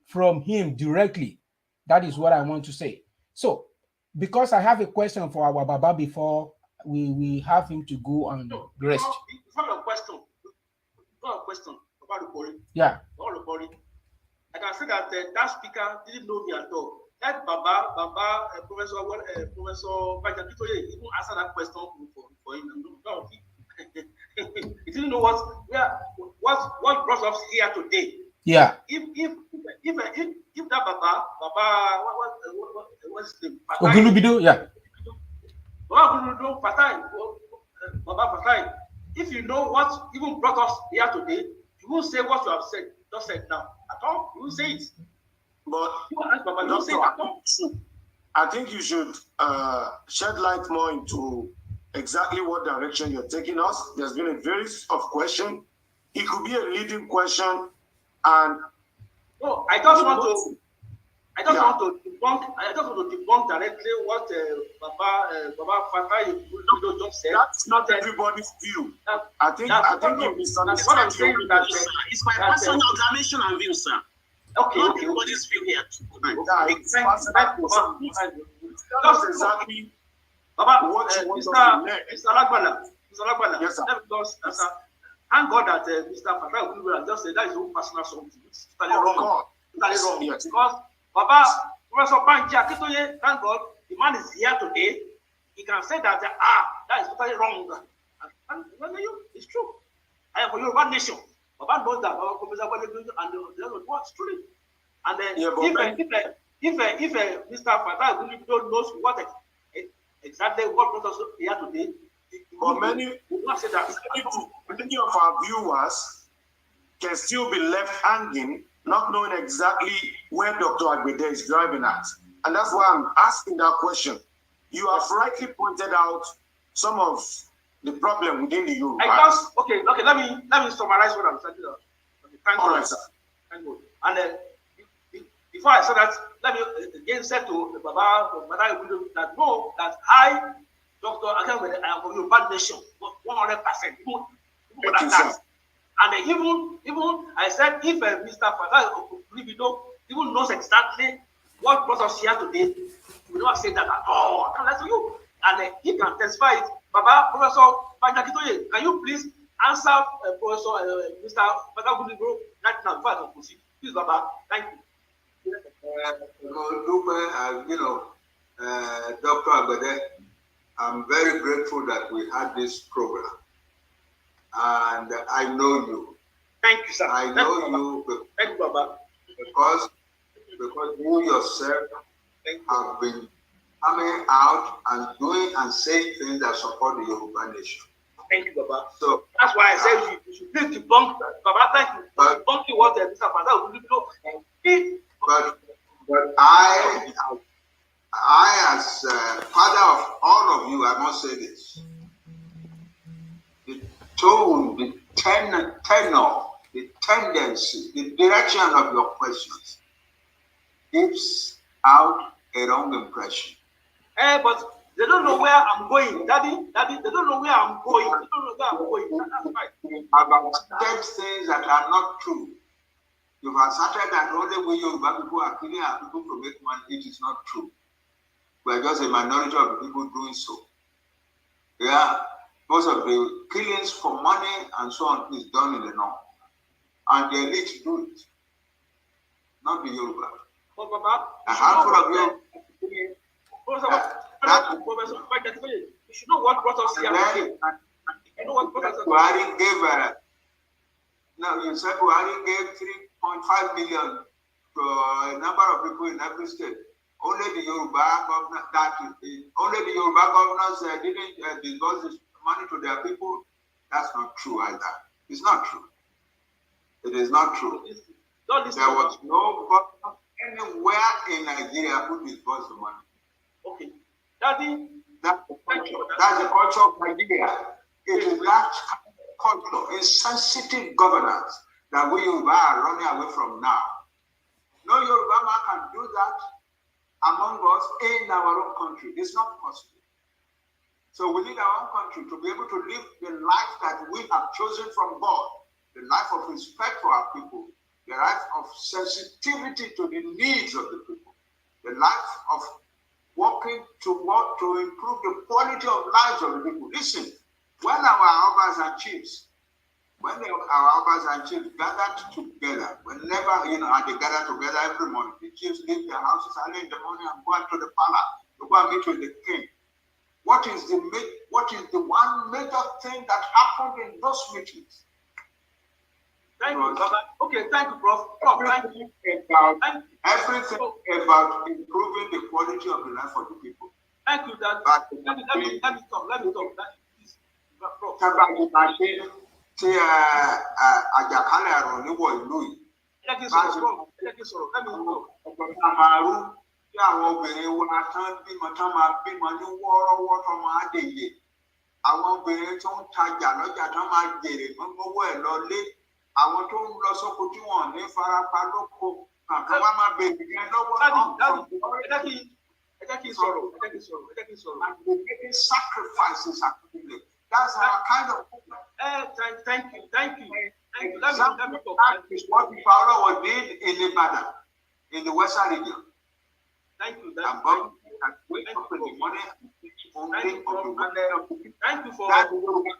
from him directly. That is what I want to say. So, because I have a question for our Baba before we have him to go and rest. It's not a question. It's not a question about the body. Yeah. All the body. I can say that that speaker didn't know me at all. That Professor Akintoye even answer that question for him. No, he didn't know what brought us here today. Yeah. If that Baba, what's his name? Ogulubido, yeah. Baba Fatai, if you know what even brought us here today, you won't say what you have said, just said now. At all, you won't say it. But you ask Baba, you don't say it at all. I think you should shed light more into exactly what direction you're taking us. There's been a series of questions. It could be a leading question, and no, I just want to debunk directly what Baba Fatai just said. That's not everybody's view. I think you misunderstand. It's my personal observation and view, sir. Okay, not everybody's view here. That's exactly what you want Mr. Lagbana. Yes, sir. Thank God that Mr. Fatai just said that is his own personal something. It's totally wrong. Yes. Because Baba, Professor Banji Akintoye, thank God, the man is here today. He can say that that is totally wrong. And it's true. I am for Yoruba nation. Baba knows that. Baba Professor Banji and the other what's true. And if Mr. Fatai knows what exactly what brought us here today, but many of our viewers can still be left hanging, not knowing exactly where Dr. Agbede is driving at. And that's why I'm asking that question. You have rightly pointed out some of the problem within the Yoruba. Okay, let me summarize what I'm saying. All right, sir. And before I say that, let me again say to Baba that no, that I, Dr. Akintoye, I am from Yoruba nation, 100%. And even I said, if Mr. Fatai even knows exactly what brought us here today, he will not say that at all. I can let you. And he can testify it. Baba, Professor Akintoye, can you please answer Professor Mr. Fatai right now before I can proceed? Please, Baba. Thank you. Dr. Agbede, I'm very grateful that we had this program. And I know you. Thank you, sir. I know you. Thank you, Baba. Because you yourself have been coming out and doing and saying things that support the Yoruba nation. Thank you, Baba. So that's why I said you should please debunk that. Baba, thank you. Debunking what Mr. Fatai will do. But I, as father of all of you, I must say this. The tone, the tenor, the tendency, the direction of your questions gives out a wrong impression. But they don't know where I'm going, Daddy, they don't know where I'm going. They don't know where I'm going. That's right. About things that are not true. You've asserted that only we Yoruba people are killing our people to make money. It is not true. We are just a minority of the people doing so. Yeah, most of the killings for money and so on is done in the north. And the elite do it, not the Yoruba. A handful of you. You should know what brought us here. You know what brought us here. You said Buhari gave 3.5 million to a number of people in every state. Only the Yoruba governors didn't disburse this money to their people. That's not true either. It's not true. It is not true. There was no governor anywhere in Nigeria who disbursed the money. Okay. That's the culture of Nigeria. It is that culture, insensitive governance that we Yoruba are running away from now. No Yoruba man can do that among us in our own country. It's not possible. So we need our own country to be able to live the life that we have chosen from God, the life of respect for our people, the life of sensitivity to the needs of the people, the life of working to improve the quality of lives of the people. Listen, when our Obas and chiefs, gathered together, whenever, and they gather together every morning, the chiefs leave their houses early in the morning and go out to the palace to go and meet with the king. What is the one major thing that happened in those meetings? Thank you, Baba. Okay, thank you, Prof. Everything about improving the quality of the life of the people. Thank you, Dad. Let me talk. Prof. Tí àjàkálẹ̀ àrùn níwọ̀ ìlú yìí. Tí àwọn obìnrin wa tán bímọ tán máa bímọ ní wọ́ọ́rọ́wọ́ tán máa dèyè. Àwọn obìnrin tó ń tajà lọ́jà tán máa jèrè gbogbo ẹ̀ lọlé. Àwọn tó ń lọ sóko tí wọ́n ní farapa lóko. Kàkà wá máa bèèrè yẹn lọ́wọ́ náà. Ẹ jẹ́ kí n sọ̀rọ̀. And we're making sacrifices actively. That's our kind of problem. Thank you. Let me talk. That is what the Pharaoh did in Ibadan, in the Western region. Thank you. And God can wait for the money Thank you for that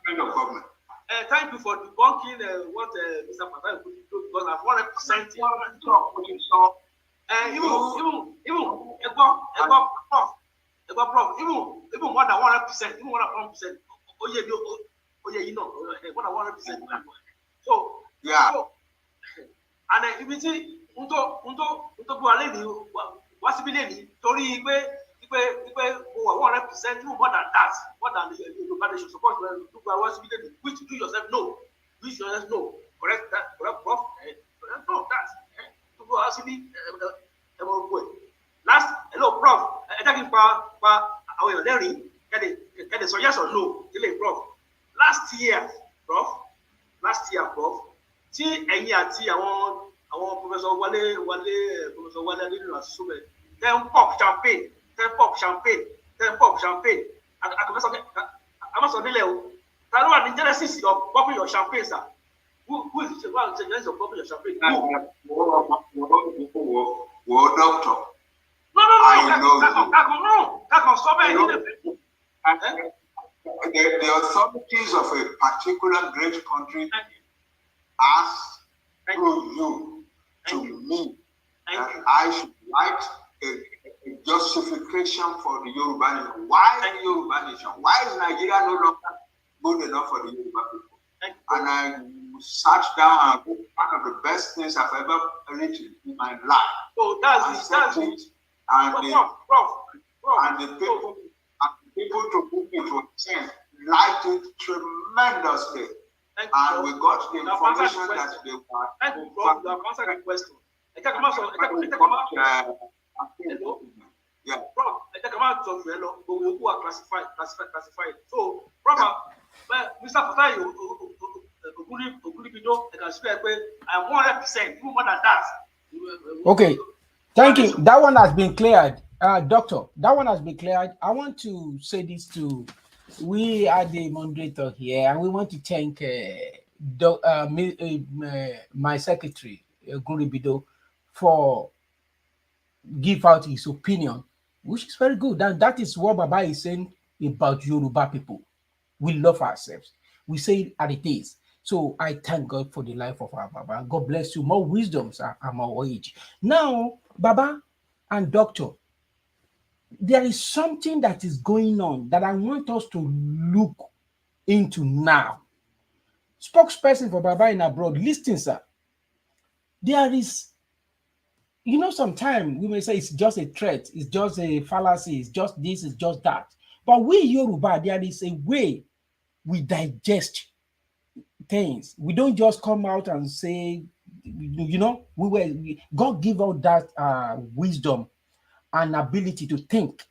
kind of government. Thank you for debunking what Mr. Fatai put into, because I'm 100% even more than 100%, even more than 100%. More than 100%. So yeah. And if you see, what's the story? More than that, more than the should support which you yourself know, correct that, correct Prof, no, that's to go actually last. Hello, Prof. Attacking our Larry, get it, so yes or no, Prof. Last year, Prof. See, and yet, see, I want Professor Wale didn't assume it. Then pop champagne. I must have the genesis of popping your champagne, sir. Who is the genesis of popping your champagne? Doctor. The authorities of a particular great country asked through you to me that I should write a justification for the Yoruba nation. Why the Yoruba nation? Why is Nigeria no longer good enough for the Yoruba people? And I sat down and wrote one of the best things I've ever written in my life. So that's it. And the people to whom it was sent liked it tremendously. And we got the information that they were. Thank you, Prof. You have answered the question. Yeah. Prof, I talk about who are classified. So, Prof, Mr. Fatai, I'm 100%, more than that. Okay, thank you. That one has been cleared, Doctor. That one has been cleared. I want to say this to we are the moderator here, and we want to thank my secretary, Guribido for give out his opinion, which is very good. And that is what Baba is saying about Yoruba people. We love ourselves. We say it as it is. So I thank God for the life of our Baba. God bless you. More wisdoms at our age. Now, Baba and Doctor, there is something that is going on that I want us to look into now. Spokesperson for Baba in abroad, listen, sir. There is, sometimes we may say it's just a threat, it's just a fallacy, it's just this, it's just that. But we Yoruba, there is a way we digest things. We don't just come out and say, God give out that wisdom and ability to think.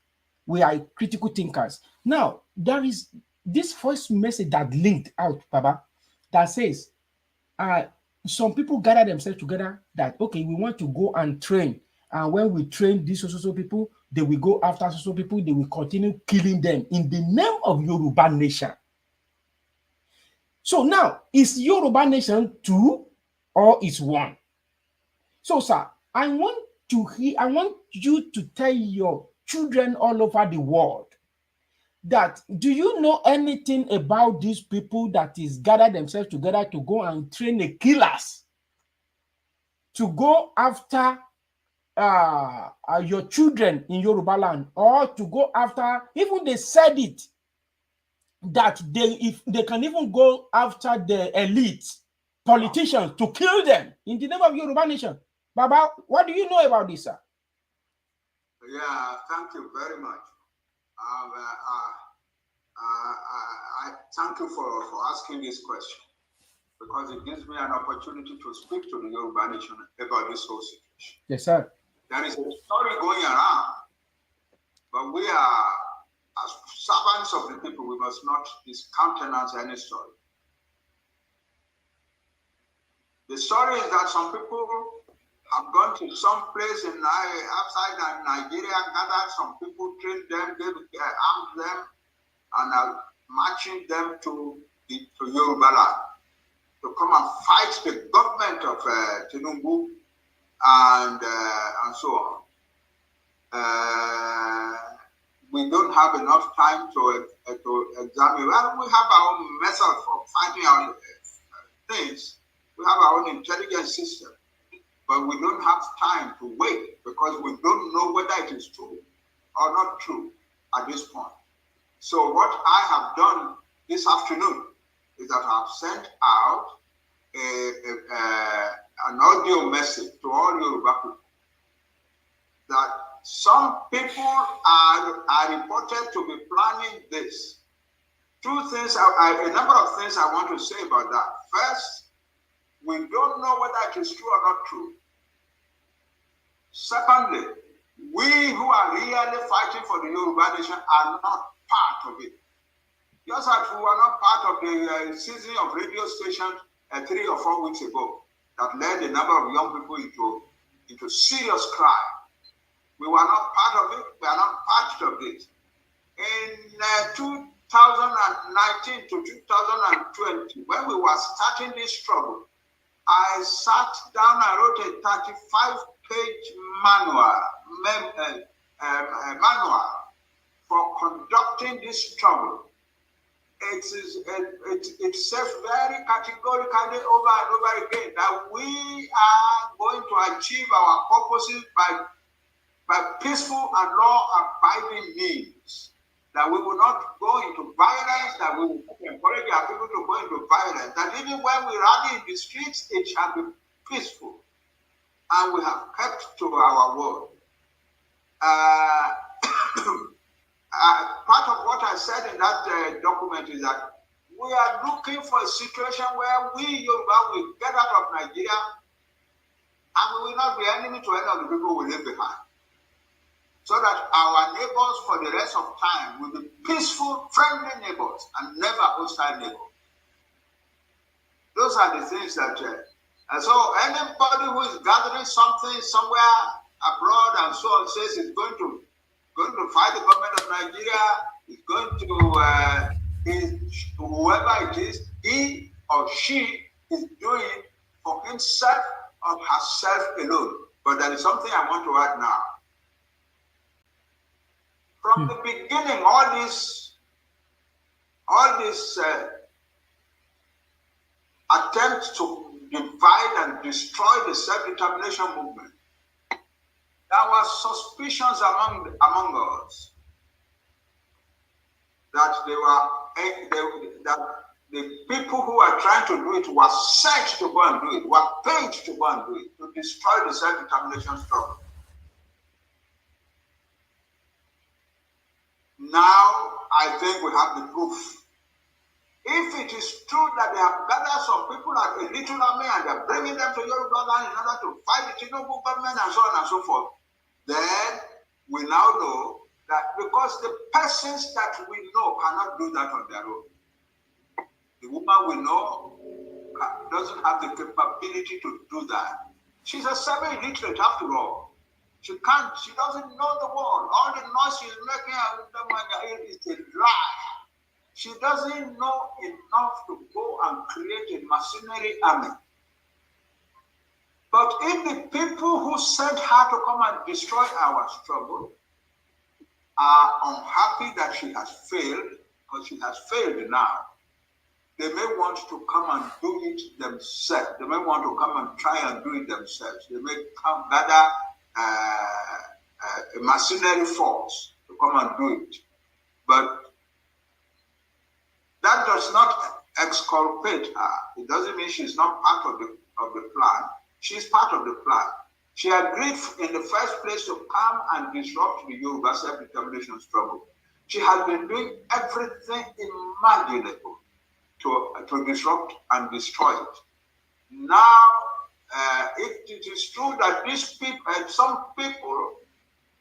We are critical thinkers. Now, there is this first message that linked out, Baba, that says, some people gather themselves together that, okay, we want to go and train. And when we train these social people, they will go after social people, they will continue killing them in the name of Yoruba nation. So now, is Yoruba nation two or is one? So, sir, I want you to tell your children all over the world that, do you know anything about these people that is gather themselves together to go and train the killers to go after your children in Yoruba land, or to go after, even they said it, that if they can even go after the elite politicians to kill them in the name of Yoruba nation. Baba, what do you know about this, sir? Yeah, thank you very much. I thank you for asking this question, because it gives me an opportunity to speak to the Yoruba nation about this whole situation. Yes, sir. There is a story going around, but we are, as servants of the people, we must not discountenance any story. The story is that some people have gone to some place outside Nigeria, gathered some people, trained them, armed them, and are marching them to Yoruba land to come and fight the government of Tinubu and so on. We don't have enough time to examine. Well, we have our own method for finding out things. We have our own intelligence system, but we don't have time to wait because we don't know whether it is true or not true at this point. So what I have done this afternoon is that I have sent out an audio message to all Yoruba people that some people are reported to be planning this. Two things, a number of things I want to say about that. First, we don't know whether it is true or not true. Secondly, we who are really fighting for the Yoruba nation are not part of it. Just as we were not part of the season of radio stations 3 or 4 weeks ago that led a number of young people into serious crime. We were not part of it. We are not part of it. In 2019 to 2020, when we were starting this struggle, I sat down and wrote a 35-page manual for conducting this struggle. It says very categorically over and over again that we are going to achieve our purposes by peaceful and law-abiding means. That we will not go into violence, that we will encourage our people to go into violence, that even when we rally in the streets, it shall be peaceful. And we have kept to our word. Part of what I said in that document is that we are looking for a situation where we, Yoruba, will get out of Nigeria and we will not be enemy to any of the people we leave behind. So that our neighbors for the rest of time will be peaceful, friendly neighbors and never hostile neighbors. Those are the things that, and so anybody who is gathering something somewhere abroad and so on says is going to fight the government of Nigeria, is going to, whoever it is, he or she is doing for himself of herself alone. But there is something I want to add now. From the beginning, all this attempt to divide and destroy the self-determination movement, there were suspicions among us that that the people who are trying to do it were sent to go and do it, were paid to go and do it, to destroy the self-determination struggle. Now, I think we have the proof. If it is true that they have gathered some people like a little army and they're bringing them to Yoruba land in order to fight the Tinubu government and so on and so forth, then we now know that because the persons that we know cannot do that on their own. The woman we know doesn't have the capability to do that. She's a semi-illiterate after all. She doesn't know the world. All the noise she's making is a lie. She doesn't know enough to go and create a mercenary army. But if the people who sent her to come and destroy our struggle are unhappy that she has failed, because she has failed now, they may want to come and do it themselves. They may want to come and try and do it themselves. They may come gather a mercenary force to come and do it. But that does not exculpate her. It doesn't mean she's not part of the plan. She's part of the plan. She agreed in the first place to come and disrupt the Yoruba self-determination struggle. She has been doing everything imaginable to disrupt and destroy it. Now, if it is true that these people, some people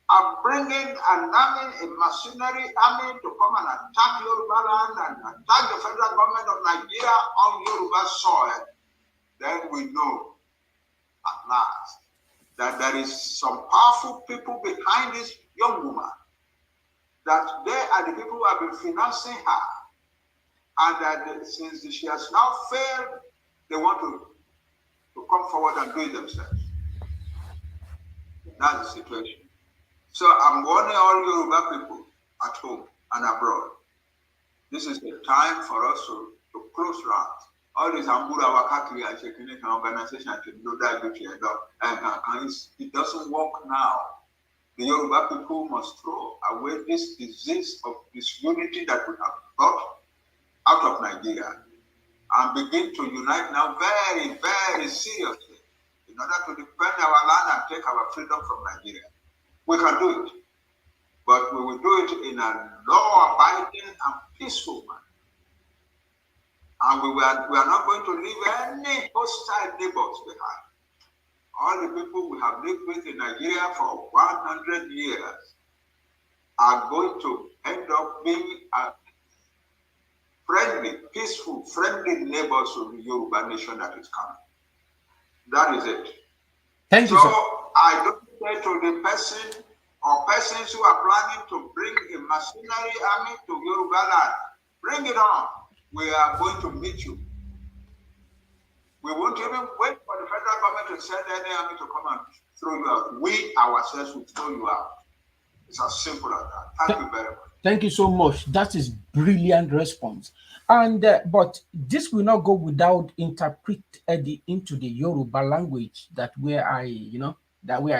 are bringing an army, a mercenary army, to come and attack Yoruba land and attack the federal government of Nigeria on Yoruba soil, then we know at last that there is some powerful people behind this young woman, that they are the people who have been financing her, and that since she has now failed, they want to come forward and do it themselves. That's the situation. So I'm warning all Yoruba people at home and abroad. This is the time for us to close ranks. All these Ambura Wakakiri and organization can do that. It doesn't work now. The Yoruba people must throw away this disease of disunity that we have brought out of Nigeria and begin to unite now very, very seriously in order to defend our land and take our freedom from Nigeria. We can do it, but we will do it in a law-abiding and peaceful manner. And we are not going to leave any hostile neighbors behind. All the people we have lived with in Nigeria for 100 years are going to end up being friendly, peaceful, friendly neighbors of the Yoruba nation that is coming. That is it. Thank you, sir. I don't say to the person or persons who are planning to bring a mercenary army to Yoruba land, bring it on. We are going to meet you. We won't even wait for the federal government to send any army to come and throw you out. We ourselves will throw you out. It's as simple as that. Thank you very much. Thank you so much. That is brilliant response. And but this will not go without interpret into the Yoruba language that where I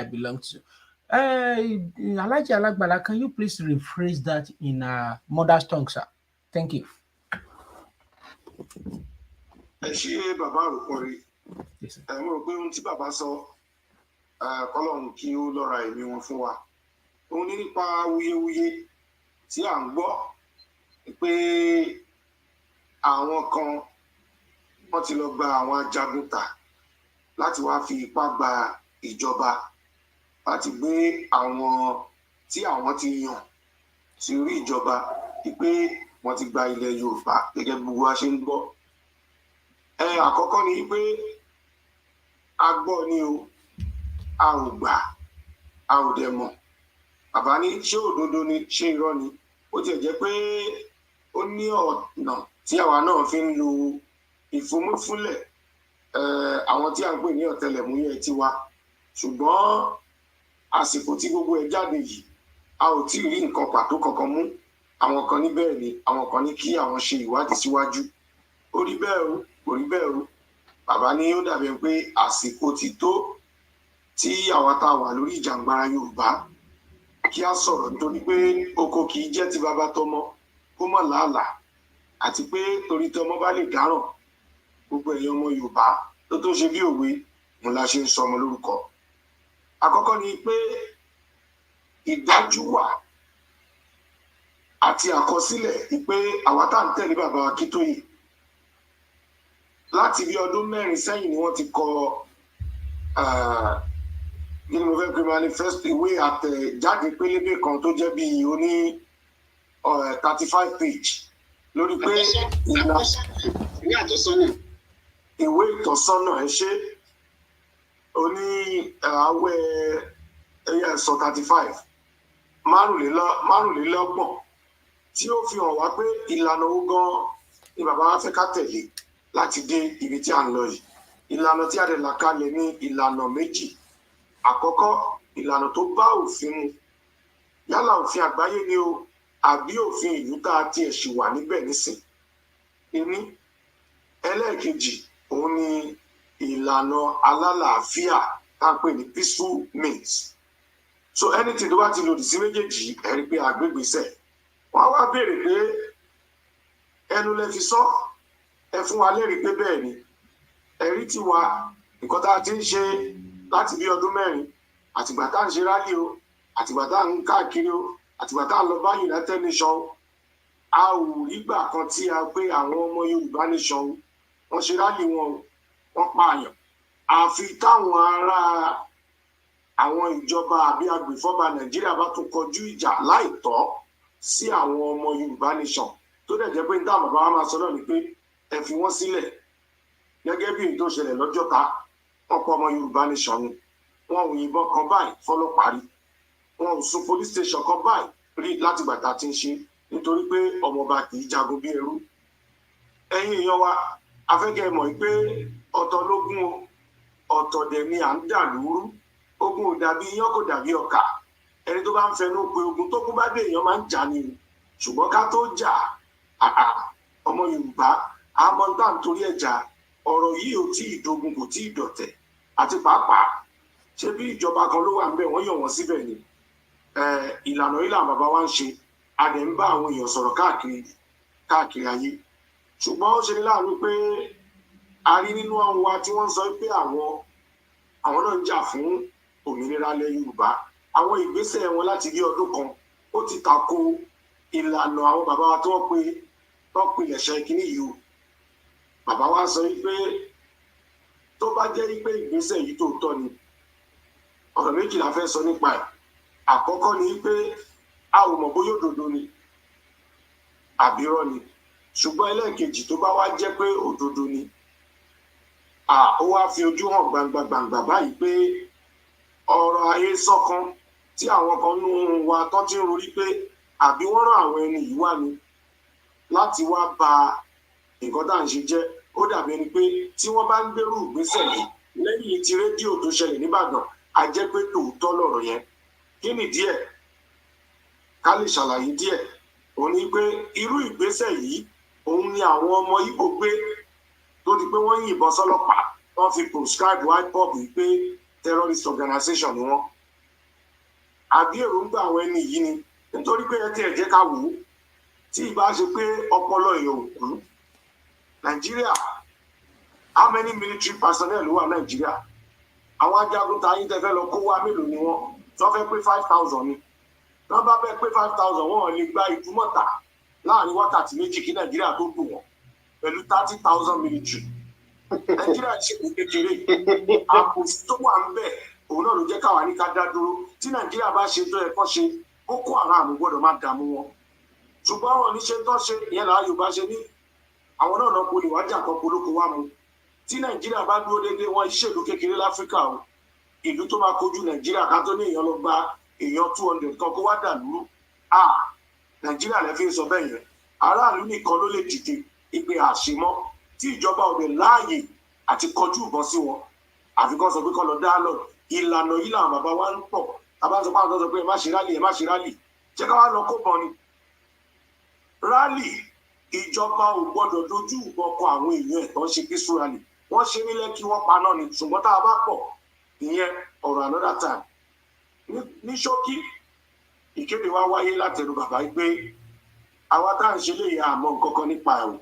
belong to. Alhaji Alagbala, can you please rephrase that in mother's tongue, sir? Thank you. Bàbá Àròkọ̀rí, mo rò pé ohun tí bàbá sọ kọ́lọ́run kí ó lọ́ra ẹ̀mí wọn fún wa. Òun ní nípa wuyewuye tí à ń gbọ́ pé àwọn kan wọ́n ti lọ gba àwọn ajagunta láti wá fi ipá gba ìjọba láti gbé àwọn tí àwọn ti yàn sí orí ìjọba pé wọ́n ti gba ilẹ̀ Yorùbá gẹ́gẹ́ bí gbogbo wa ṣe ń gbọ́. Àkọ́kọ́ ni pé a gbọ́ ni o, a ò gbà, a ò dẹ̀ mọ̀. Bàbá ní ṣé òdodo ni ṣé irọ́ ni, ó tiẹ̀ jẹ́ pé ó ní ọ̀nà tí àwa náà fi ń lo ìfúnmúfúnlẹ̀ àwọn tí a ń pè ní ọ̀tẹlẹ̀múyẹ́ tiwa ṣùgbọ́n àsìkò tí gbogbo ẹ̀ jáde yìí a ò tí ì rí nǹkan pàtó kankan mú. Àwọn kan ní bẹ́ẹ̀ ni, àwọn kan ní kí àwọn ṣe ìwádìí síwájú. Ó rí bẹ́ẹ̀ o, kò rí bẹ́ẹ̀ o. Bàbá ní ó dàbí pé àsìkò ti tó tí àwa tá a wà lórí ìjàngbara Yorùbá kí a sọ̀rọ̀ nítorí pé oko kì í jẹ́ ti bàbá tọmọ kó mọ̀ làálàá, àti pé torí tọmọ bá lè dáràn gbogbo ẹ̀yin ọmọ Yorùbá tó ṣe bí òwe mo la ṣe ń sọ ọmọ lórúkọ. Àkọ́kọ́ ni pé ìdájú wà àti àkọsílẹ̀ ni pé àwa tá à ń tẹ̀lé bàbá Akintoye láti bí ọdún 4 sẹ́yìn ni wọ́n ti kọ ní mo fẹ́ pé manifesto ìwé àtẹ̀jáde pélébé kan tó jẹ́ bí oní 35 page lórí pé ìwé ìtọ́sọ́nà ẹ ṣe oní àwẹ̀ ẹ̀sọ 35 márùnlélọ́gbọ̀n tí ó fi hàn wá pé ìlànà ó gan ni bàbá wa fẹ́ ká tẹ̀lé láti dé ibi tí a ń lọ yìí. Ìlànà tí a dẹ̀ là kalẹ̀ ní ìlànà méjì. Àkọ́kọ́, ìlànà tó bá òfin mu, yálà òfin àgbáyé ni o àbí òfin ìlú tá a tiẹ̀ ṣì wà níbẹ̀ nísìn. Ìní ẹlẹ́ẹ̀kejì òun ni ìlànà alálàáfíà tá a pè ní peaceful means. So anything tó bá ti lòdì sí méjèèjì ẹ̀rí pé àgbégbèsẹ̀ wọ́n á wá béèrè pé ẹnu lẹ fi sọ ẹ fún wa lẹ́rìí pé bẹ́ẹ̀ ni ẹ̀rí ti wà nǹkan tá a ti ń ṣe láti bí ọdún 4 àtìgbà tá à ń ṣe rálì o àtìgbà tá à ń káàkiri o àtìgbà tá à ń lọ bá United Nations a ò rígbà kan tí a pé àwọn ọmọ Yorùbá nation wọ́n ṣe rálì wọn wọ́n pààyàn àfi táwọn ará àwọn ìjọba àbí agbèfọ́ba Nàìjíríà bá tún kọjú ìjà láìtọ́ sí àwọn ọmọ Yorùbá nation tó dẹ̀ jẹ́ pé ní táwọn bàbá wa máa sọ náà ni pé ẹ fi wọ́n sílẹ̀ gẹ́gẹ́ bí èyí tó ṣẹlẹ̀ lọ́jọ́ta wọ́n pa ọmọ Yorùbá nation ni wọn ò yìnbọn kan báyìí fọlọ́pàá rí wọn ò sún police station kan báyìí rí láti gbà tá a ti ń ṣe nítorí pé ọmọọba kì í jagun bí ẹrú. Ẹ̀yin èèyàn wa afẹ́kẹ́ mọ̀ pé ọ̀tọ̀ lógún o ọ̀tọ̀ dẹ̀ ni à ń dà lóru. Ogun ò dàbí iyán kò dàbí ọkà. Ẹni tó bá ń fẹnu pé ogun tó kún bá dé èèyàn máa ń jà ni ṣùgbọ́n ká tó jà ọmọ Yorùbá àmọ́ tá à ń torí ẹ̀jà ọ̀rọ̀ yìí ò tí ì dogun kò tí ì dọ̀tẹ̀ àti pàápàá ṣé bí ìjọba kan ló wà ń bẹ̀ wọ́n yàn wọ́n síbẹ̀ ni ìlànà ìlànà bàbá wa ń ṣe a dẹ̀ ń bá àwọn èèyàn sọ̀rọ̀ káàkiri ayé ṣùgbọ́n ó ṣe ní láàánú pé a rí nínú àwọn wa tí wọ́n sọ pé àwọn náà ń jà fún òmìnira ilẹ̀ Yorùbá àwọn ìgbésẹ̀ wọn láti rí ọdún kan ó ti tako ìlànà àwọn bàbá wa tó pilẹ̀ṣẹ̀ kínní yìí o. Bàbá wa sọ pé tó bá jẹ́ pé ìgbésẹ̀ yìí tó tọ́ ni ọ̀rọ̀ méjì la fẹ́ sọ nípa ẹ̀. Àkọ́kọ́ ni pé a ò mọ̀ bóyá òdodo ni àbírọ́ ni ṣùgbọ́n ẹlẹ́ẹ̀kejì tó bá wá jẹ́ pé òdodo ni ó wá fi ojú hàn gbangba báyìí pé ọ̀rọ̀ ayé sọ́kan tí àwọn kan nú wa tán ti ń rorí pé àbí wọ́n rán àwọn ẹni yìí wá ni láti wá ba nǹkan tá à ń ṣe jẹ́. Ó dàbí ẹni pé tí wọ́n bá ń gbèrú ìgbésẹ̀ yìí lẹ́yìn tí rédíò tó ṣẹlẹ̀ nìbàdàn a jẹ́ pé tòótọ́ lọ̀rọ̀ yẹn. Kí ni díẹ̀ ká lè ṣàlàyé díẹ̀ òun ni pé irú ìgbésẹ̀ yìí òun ni àwọn ọmọ Ìgbò gbé tó di pé wọ́n yìnbọn sọ́lọ́pàá wọ́n fi proscribe IPOB pé terrorist organization ni wọ́n. Àbí èròǹgbà àwọn ẹni yìí ni nítorí pé ẹ tiẹ̀ jẹ́ ká wò ó tí ìbá ṣe pé ọpọlọ èèyàn ò kú Nàìjíríà how many military personnel ló wà Nàìjíríà àwọn ajagun tá yín tẹ́fẹ́ lọ kó wá mélòó ni wọ́n tó fẹ́ pé 5,000 ni wọ́n bá fẹ́ pé 5,000 wọ́n lè gba Ìdúmọ̀tà láàrin wákàtí méjì kí Nàìjíríà tó tò wọ́n pẹ̀lú 30,000 military. Nàìjíríà ṣe kò kékeré àpò tó wà ń bẹ̀ òun náà ló jẹ́ káwa ní ká dá dúró tí Nàìjíríà bá ṣe tó ẹ̀kọ́ ṣe Boko Haram gbọ́dọ̀ má dààmú wọn ṣùgbọ́n àwọn oníṣẹ́ tó ṣe ìyẹn làá Yorùbá ṣe ní àwọn náà náà polè wájà kan polóko wá mu tí Nàìjíríà bá dúró déédéé wọn ìṣèlú kékeré láfíríkà o ìlú tó máa kojú Nàìjíríà ká tó ní èèyàn lọ gba èèyàn 200 kan kó wá dàlú Nàìjíríà lè fi sọ bẹ́ẹ̀ yẹn aráàlú nìkan ló lè dìde ìpè àṣemọ́ tí ìjọba ọ̀dẹ̀ láàyè àti kọjú ìbọn sí wọn àfikún sọ pé kọ́ lọ dá lọ ìlànà yìí làwọn bàbá wa ń pọ̀ tàbá sọ pé àwọn tó sọ pé ẹ má ṣe rálì jẹ́ ká wá lọ kó bọ̀ ni rálì ìjọba ò gbọ́dọ̀ dojú ìbọn kọ àwọn èèyàn ẹ̀ tó ń ṣe peaceful rally wọ́n ṣe ní Lẹ́kì wọ́n paná ni ṣùgbọ́n tá a bá pọ̀ ìyẹn ọ̀rọ̀ another time ní ṣókí ìkéde wa wáyé látẹnu bàbá pé àwa tá à ń ṣe lè yà àmọ́ nǹkan kan nípa ẹ̀rù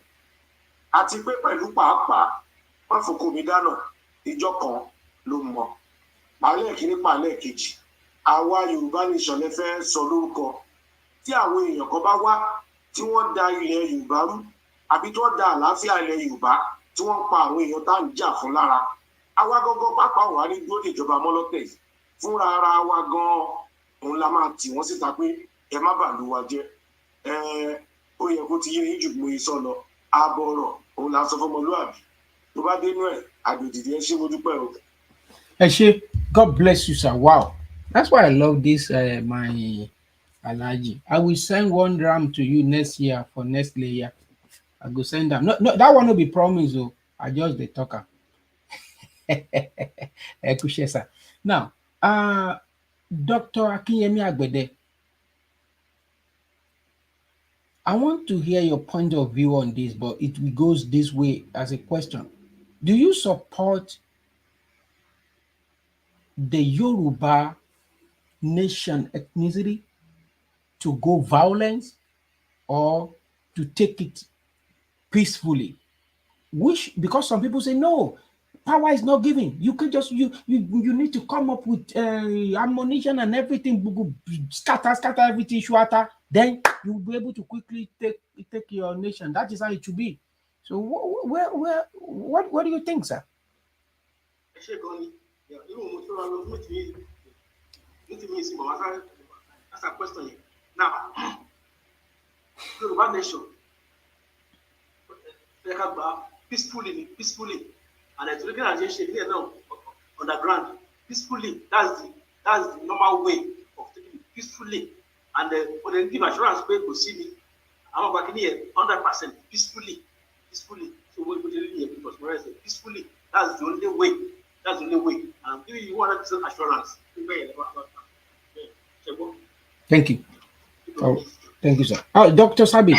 àti pé pẹ̀lú pàápàá wọ́n fòkó mi dáná ìjọ kan ló mọ̀ pàálẹ̀ kìíní pàálẹ̀ kejì àwa Yorùbá nation lè fẹ́ sọ lórúkọ tí àwọn èèyàn kan bá wá tí wọ́n da ilẹ̀ Yorùbá rú àbí tí wọ́n da àlàáfíà ilẹ̀ Yorùbá tí wọ́n pa àwọn èèyàn tá à ń jà fún lára àwa gangan pàápàá wà ní dúró ìjọba mọ́lọ́tẹ̀ fúnra ara wa gan òun la máa tì wọ́n síta pé ẹ má bàlú wa jẹ́ ó yẹ kó ti yé yín jù mú iṣọ́ lọ àbọ̀rọ̀ òun la sọ fọmọlúàbí tó bá dénú ẹ̀ àgbèdìdì ẹ ṣé mo dúpẹ́ o. Ẹ ṣé, God bless you, sir. Wow, that's why I love this my Alhaji. I will send one ram to you next year for next layer. I go send them. No, that one will be promised. Oh, I just the talker. Now, Dr. Akinyemi Agbede, I want to hear your point of view on this, but it goes this way as a question. Do you support the Yoruba nation ethnicity to go violence or to take it peacefully? Which, because some people say no, power is not given. You can just you need to come up with ammunition and everything, scatter everything, shuata. Then you'll be able to quickly take your nation. That is how it should be. So what do you think, sir? That's a question. Now, Yoruba nation, they have peacefully, and it's looking at the now underground peacefully. That's the normal way of taking it peacefully, and when they give assurance, people see me. I'm back here 100% peacefully. So we really need because peacefully. That's the only way. That's the only way. And I'm giving you 100% assurance. Thank you. Oh, thank you, sir. Dr. Sabi,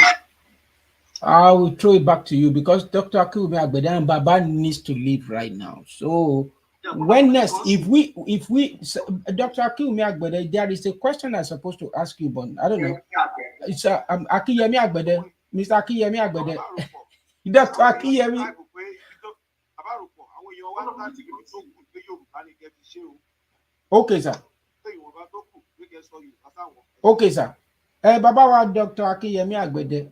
I will throw it back to you because Dr. Akinyemi Agbede and Baba needs to leave right now. So when next, if we Dr. Akinyemi Agbede, there is a question I'm supposed to ask you, but I don't know. It's Akinyemi Agbede, Mr. Akinyemi Agbede. Dr. Akinyemi. Okay, sir. Okay, sir. Bàbá wa Dr. Akinyemi Agbede,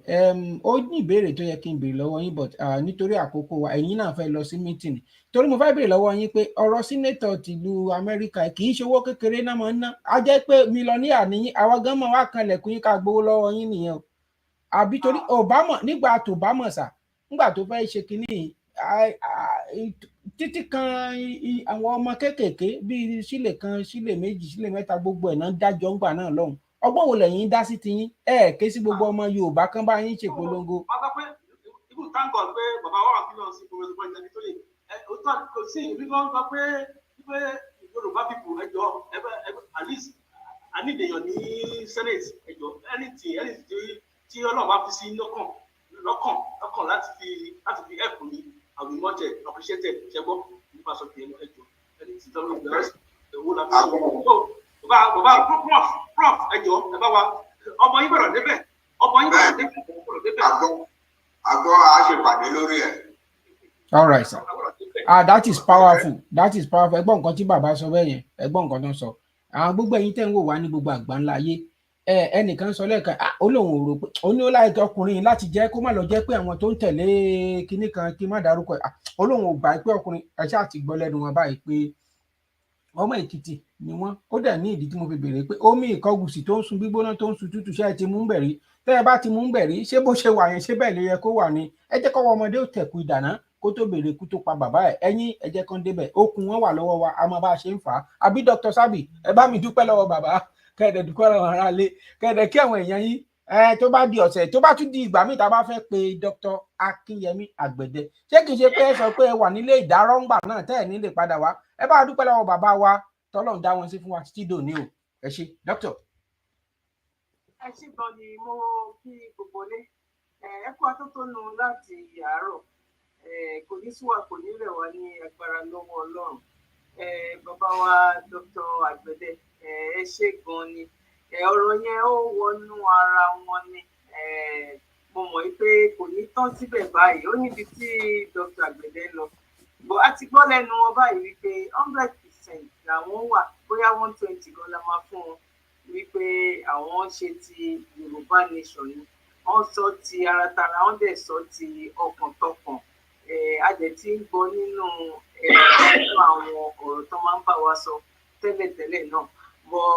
ó ní ìbéèrè tó yẹ kí n béèrè lọ́wọ́ yín, but nítorí àkókò wa ẹ̀yin náà fẹ́ lọ sí meeting. Torí mo fẹ́ béèrè lọ́wọ́ yín pé ọ̀rọ̀ sínétọ̀ tìlú Amẹ́ríkà kì í ṣe owó kékeré náà máa ń ná. A jẹ́ pé mílíọ̀nìyà nìyí, àwa gan mọ̀ wá kanlẹ̀kùn yín ká gbowó lọ́wọ́ yín nìyẹn o. Àbí torí Obama nígbà tó Obama sà, nígbà tó fẹ́ ṣe kínní títí kan àwọn ọmọ kéékèèké bíi sílè kan, sílè méjì, sílè mẹ́ta gbogbo ẹ̀ náà dájọ́ ńgbà náà lọ́hùn. Ọgbọ́n wo lẹ́yìn dá sí tiyín ké sí gbogbo ọmọ Yorùbá kan bá yín ṣèpolongo. Even thank God pé bàbá wa wà kí lọ sí Prof. Akintoye òótọ́ kò sí ìbí kan sọ pé Yorùbá people ẹjọ́ at least a ní èèyàn ní Senate ẹjọ́ anything tí Ọlọ́run bá fi sí lọ́kàn láti fi help me I will much appreciated ṣẹgbọ́n nípa sọ pé ẹjọ́ anything tó ń bẹ̀rẹ̀ owó láti ṣe. Bàbá Prof ẹjọ́ ẹ bá wa ọmọ yín bẹ̀rẹ̀ débẹ̀ àgbọ̀ àṣepàdé lórí ẹ̀. All right, sir. That is powerful. Ẹgbọ́n nǹkan tí bàbá sọ bẹ́ẹ̀ yẹn, ẹgbọ́n nǹkan tó ń sọ. Àwọn gbogbo ẹ̀yin tẹ́ ń wò wá ní gbogbo àgbáńlá ayé. Ẹnìkan sọ lẹ́ẹ̀kan, ó lóun rò pé ó ní ó láì ọkùnrin láti jẹ́ kó má lọ jẹ́ pé àwọn tó ń tẹ̀lé kinní kan kí má dárúkọ ẹ̀. Ó lóun ò gbà pé ọkùnrin ẹ̀ṣẹ́ àti gbọ́ lẹ́nu wọn báyìí pé ọmọ Èkìtì ni wọ́n. Ó dẹ̀ ní ìdí tí mo fi béèrè pé omi ìkọgùsì tó ń sun gbígbóná tó ń sun tútù ṣe é ti mú ń bẹ̀rí. Tẹ́ ẹ bá ti mú ń bẹ̀rí, ṣé bó ṣe wà yẹn ṣé bẹ́ẹ̀ lè yẹ kó wà ní. Ẹ jẹ́ kọ́wọ́ ọmọdé ó tẹ̀kù ìdáná kó tó béèrè kú tó pa bàbá ẹ̀. Ẹ̀yin ẹ jẹ́ kán débẹ̀. Okùn wọn wà lọ́wọ́ wa, a máa bá a ṣe ń fà á. Àbí Dr. Sabi, ẹ bá mi dúpẹ́ lọ́wọ́ bàbá, kẹ́ẹ̀dẹ̀ dúpẹ́ lọ́wọ́ ara lé, kẹ́ẹ̀dẹ̀ kí àwọn èèyàn yín tó bá di ọ̀sẹ̀ tó bá tún di ìgbà míì tá a bá fẹ́ pe Dr. Akinyemi Agbede ṣé kìí ṣe pé ẹ sọ pé ẹ wà nílé ìdárọ́ngbà náà tẹ́ ẹ̀ nílé padà wá ẹ bá dúpẹ́ lọ́wọ́ bàbá wa tọ́lọ́run dá wọn sí fún wa títí dòní o ẹ ṣé dókítà. ẹ ṣé gan ni mo kí gbogbo lé ẹ kú atótónu láti àárọ̀ kò ní súwà kò ní rẹ̀ wá ní agbára lọ́wọ́ Ọlọ́run bàbá wa Dr. Agbede ẹ ṣé gan ni ọ̀rọ̀ yẹn ó wọnú ara wọn ni mo mọ̀ pé kò ní tán síbẹ̀ báyìí ó níbi tí Dr. Agbede lọ bó a ti gbọ́ lẹ́nu wọn báyìí wípé 100% làwọn wà bóyá 120 gan la máa fún wọn wípé àwọn ṣe ti Yorùbá nation ni wọ́n sọ ti ara tara wọ́n dẹ̀ sọ ti ọkàn tọkàn a dẹ̀ ti ń gbọ́ nínú àwọn ọ̀rọ̀ tó máa ń bá wa sọ tẹ́lẹ̀tẹ́lẹ̀ náà bọ̀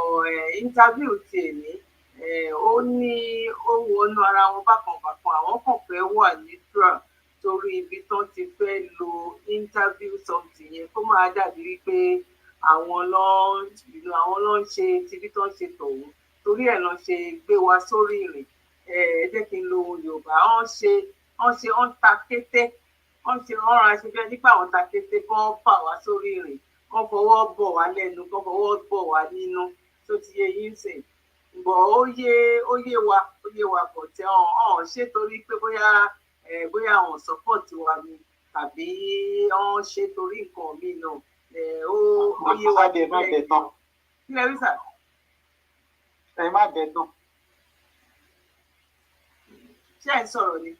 interview ti èmi ó ní ó wọnú ara wọn bákan àwọn kàn fẹ́ wà neutral torí ibi tán ti fẹ́ lo interview something yẹn kó máa dàbí wípé àwọn ló ń ṣe tibí tán ṣe tọ̀hún torí ẹ̀ lọ́n ṣe gbé wa sórí ìrìn jẹ́ kí n lo Yorùbá wọ́n ta kété wọ́n ra ṣe fẹ́ nípa àwọn ta kété kán fà wá sórí ìrìn kán fọwọ́ bọ̀ wá lẹ́nu kán fọwọ́ bọ̀ wá nínú tó ti yé yín sìn bọ̀ ó yé wa bọ̀ tẹ́ ọ̀hún ṣé torí pé bóyá àwọn support wa ni tàbí wọ́n ṣe torí nǹkan míì náà ó yé wa ẹ má bẹ̀ tán. kí lẹ rí sà. ẹ má bẹ̀ tán. ṣé ẹ ń sọ̀rọ̀ ni.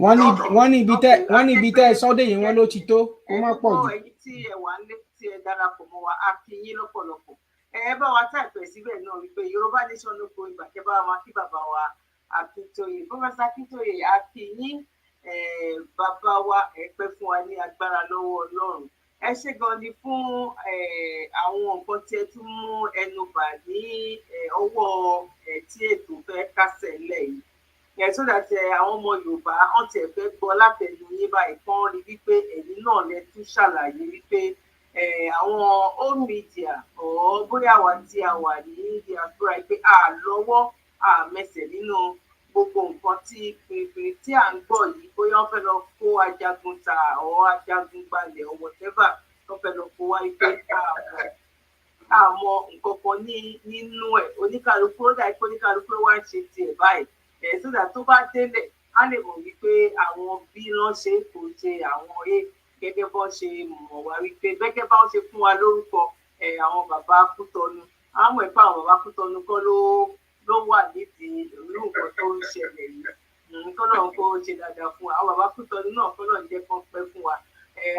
wọ́n ní ibi tẹ́ ẹ sọ́dẹ̀ yìí wọ́n ló ti tó kó má pọ̀ jù. ẹ̀yin tí ẹ wà nílé tí ẹ darapọ̀ mọ́ wa a kí yín lọ́pọ̀lọpọ̀ ẹ bá wa táìpẹ̀ síbẹ̀ náà wípé Yorùbá nation ló kó ìgbà kẹ́ bá wa kí bàbá wa Akintoye Prof Akintoye a kí yín bàbá wa ẹ pẹ́ fún wa ní agbára lọ́wọ́ Ọlọ́run ẹ ṣé gan ni fún àwọn nǹkan tí ẹ tún mú ẹnu bà ní ọwọ́ tí ètò fẹ́ kásẹ̀ ńlẹ̀ yìí so that àwọn ọmọ Yorùbá wọ́n ti fẹ́ gbọ́ látẹnu yín báyìí kan rí wípé ẹ̀yin náà lẹ tún ṣàlàyé wípé àwọn home media ọ̀ bóyá wa tí a wà ní diaspora pé a lọ́wọ́ a mẹsẹ̀ nínú gbogbo nǹkan tí pèrèpèrè tí à ń gbọ́ yìí bóyá wọ́n fẹ́ lọ kó ajagun ta ọ̀ ajagun gbalẹ̀ ọ̀ whatever wọ́n fẹ́ lọ kó wá pé àmọ́ nǹkan kan nínú ẹ̀ oníkàlùkù ó dà pé oníkàlùkù wá ń ṣe tiẹ̀ báyìí sódà tó bá délẹ̀ á lè mọ̀ wípé àwọn bí wọ́n ṣe kò ṣe àwọn gẹ́gẹ́ bọ́n ṣe mọ̀ wá wípé gẹ́gẹ́ bá wọ́n ṣe fún wa lórúkọ àwọn bàbá Kútọnu àwọn ẹ̀pá àwọn bàbá Kútọnu kọ́ ló wà nídìí irú nǹkan tó ń ṣẹlẹ̀ yìí kọ́ náà kó ṣe dáadáa fún wa àwọn bàbá Kútọnu náà kọ́ náà jẹ́ kán pẹ́ fún wa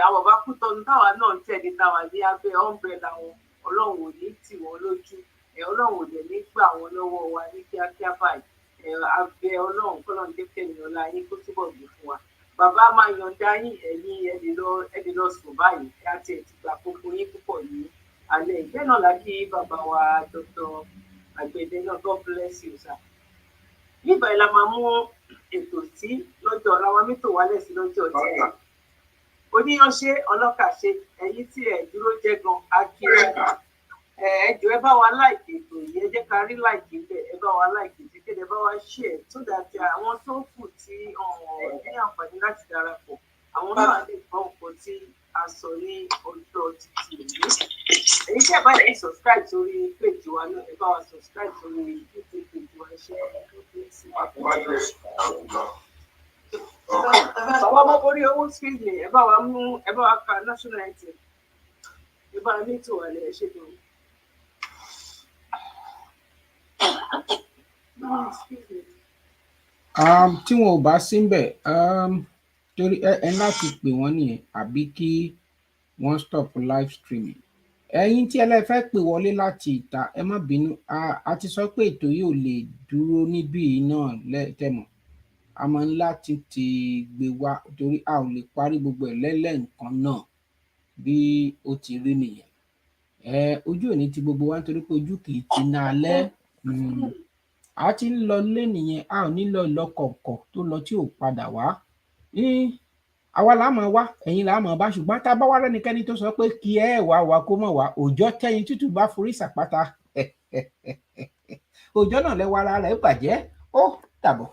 àwọn bàbá Kútọnu táwa náà ń tẹ̀lé táwa ní abẹ́ umbrella wọn Ọlọ́run ò ní tì wọ́n lójú Ọlọ́run ò dẹ̀ ní gbà wọ́n lọ́wọ́ wa ní kíákíá báyìí abẹ Ọlọ́run kọlọn jẹ kẹmí ọlá yín kó túbọ̀ gbé fún wa bàbá máa yọ̀ǹda yín ẹ̀yin ẹdí lọ sùn báyìí àti ẹtìgbà gbogbo yín púpọ̀ ní alẹ́ ìgbẹ́ náà lákì bàbá wa Dr. Agbede náà God bless you sir. nígbà yìí la máa mú ètò sí lọ́jọ́ làwọn mítò wálẹ̀ sí lọ́jọ́ tí oníyanṣe ọlọ́kàṣe ẹ̀yin tí ẹ̀ dúró jẹ́ gan akíyẹ ẹjọ ẹ bá wa láìkì ètò yìí ẹ jẹ́ ká rí láìkì bẹ́ẹ̀ ẹ bá wa láìkì tí kéde bá wa share so that àwọn tó kù tí ní àǹfààní láti darapọ̀ àwọn náà lè gbọ́ nǹkan tí a sọ ní ọjọ́ títí èyí èyí tí ẹ bá yẹ subscribe sórí page wa náà ẹ bá wa subscribe sórí YouTube page wa ṣe bàbá ọmọ borí owó screen ni ẹ bá wa ka national anthem ẹ bá ní tòwálẹ ẹ ṣe gan. Tí wọn ò bá síbẹ̀ torí ẹ láti pè wọ́n nìyẹn àbí kí wọ́n stop live streaming. Ẹ̀yin tí ẹ lè fẹ́ pè wọlé láti ìta ẹ má bínú a ti sọ pé ètò yìí ò lè dúró níbí náà lẹ́tẹ̀mọ̀ a máa ń láti ti gbé wá torí a ò lè parí gbogbo ẹ̀ lẹ́lẹ́ǹkan náà bí ó ti rí nìyẹn. Ojú òní ti gbogbo wa nítorí pé ojú kì í ti ná alẹ́ a ti ń lọ lé nìyẹn a ò ní lọ ìlọkọ̀ọ̀kọ̀ tó lọ tí ò padà wá àwa là máa wá ẹ̀yin là máa bá ṣùgbọ́n tá a bá wá rẹ́nikẹ́ni tó sọ pé kí ẹ wá kó mọ̀ wá òòjọ́ tẹ́yin tútù bá forí sàpáta òjò náà lẹ́wọ́ ara rẹ̀ bàjẹ́ ó dàbọ̀.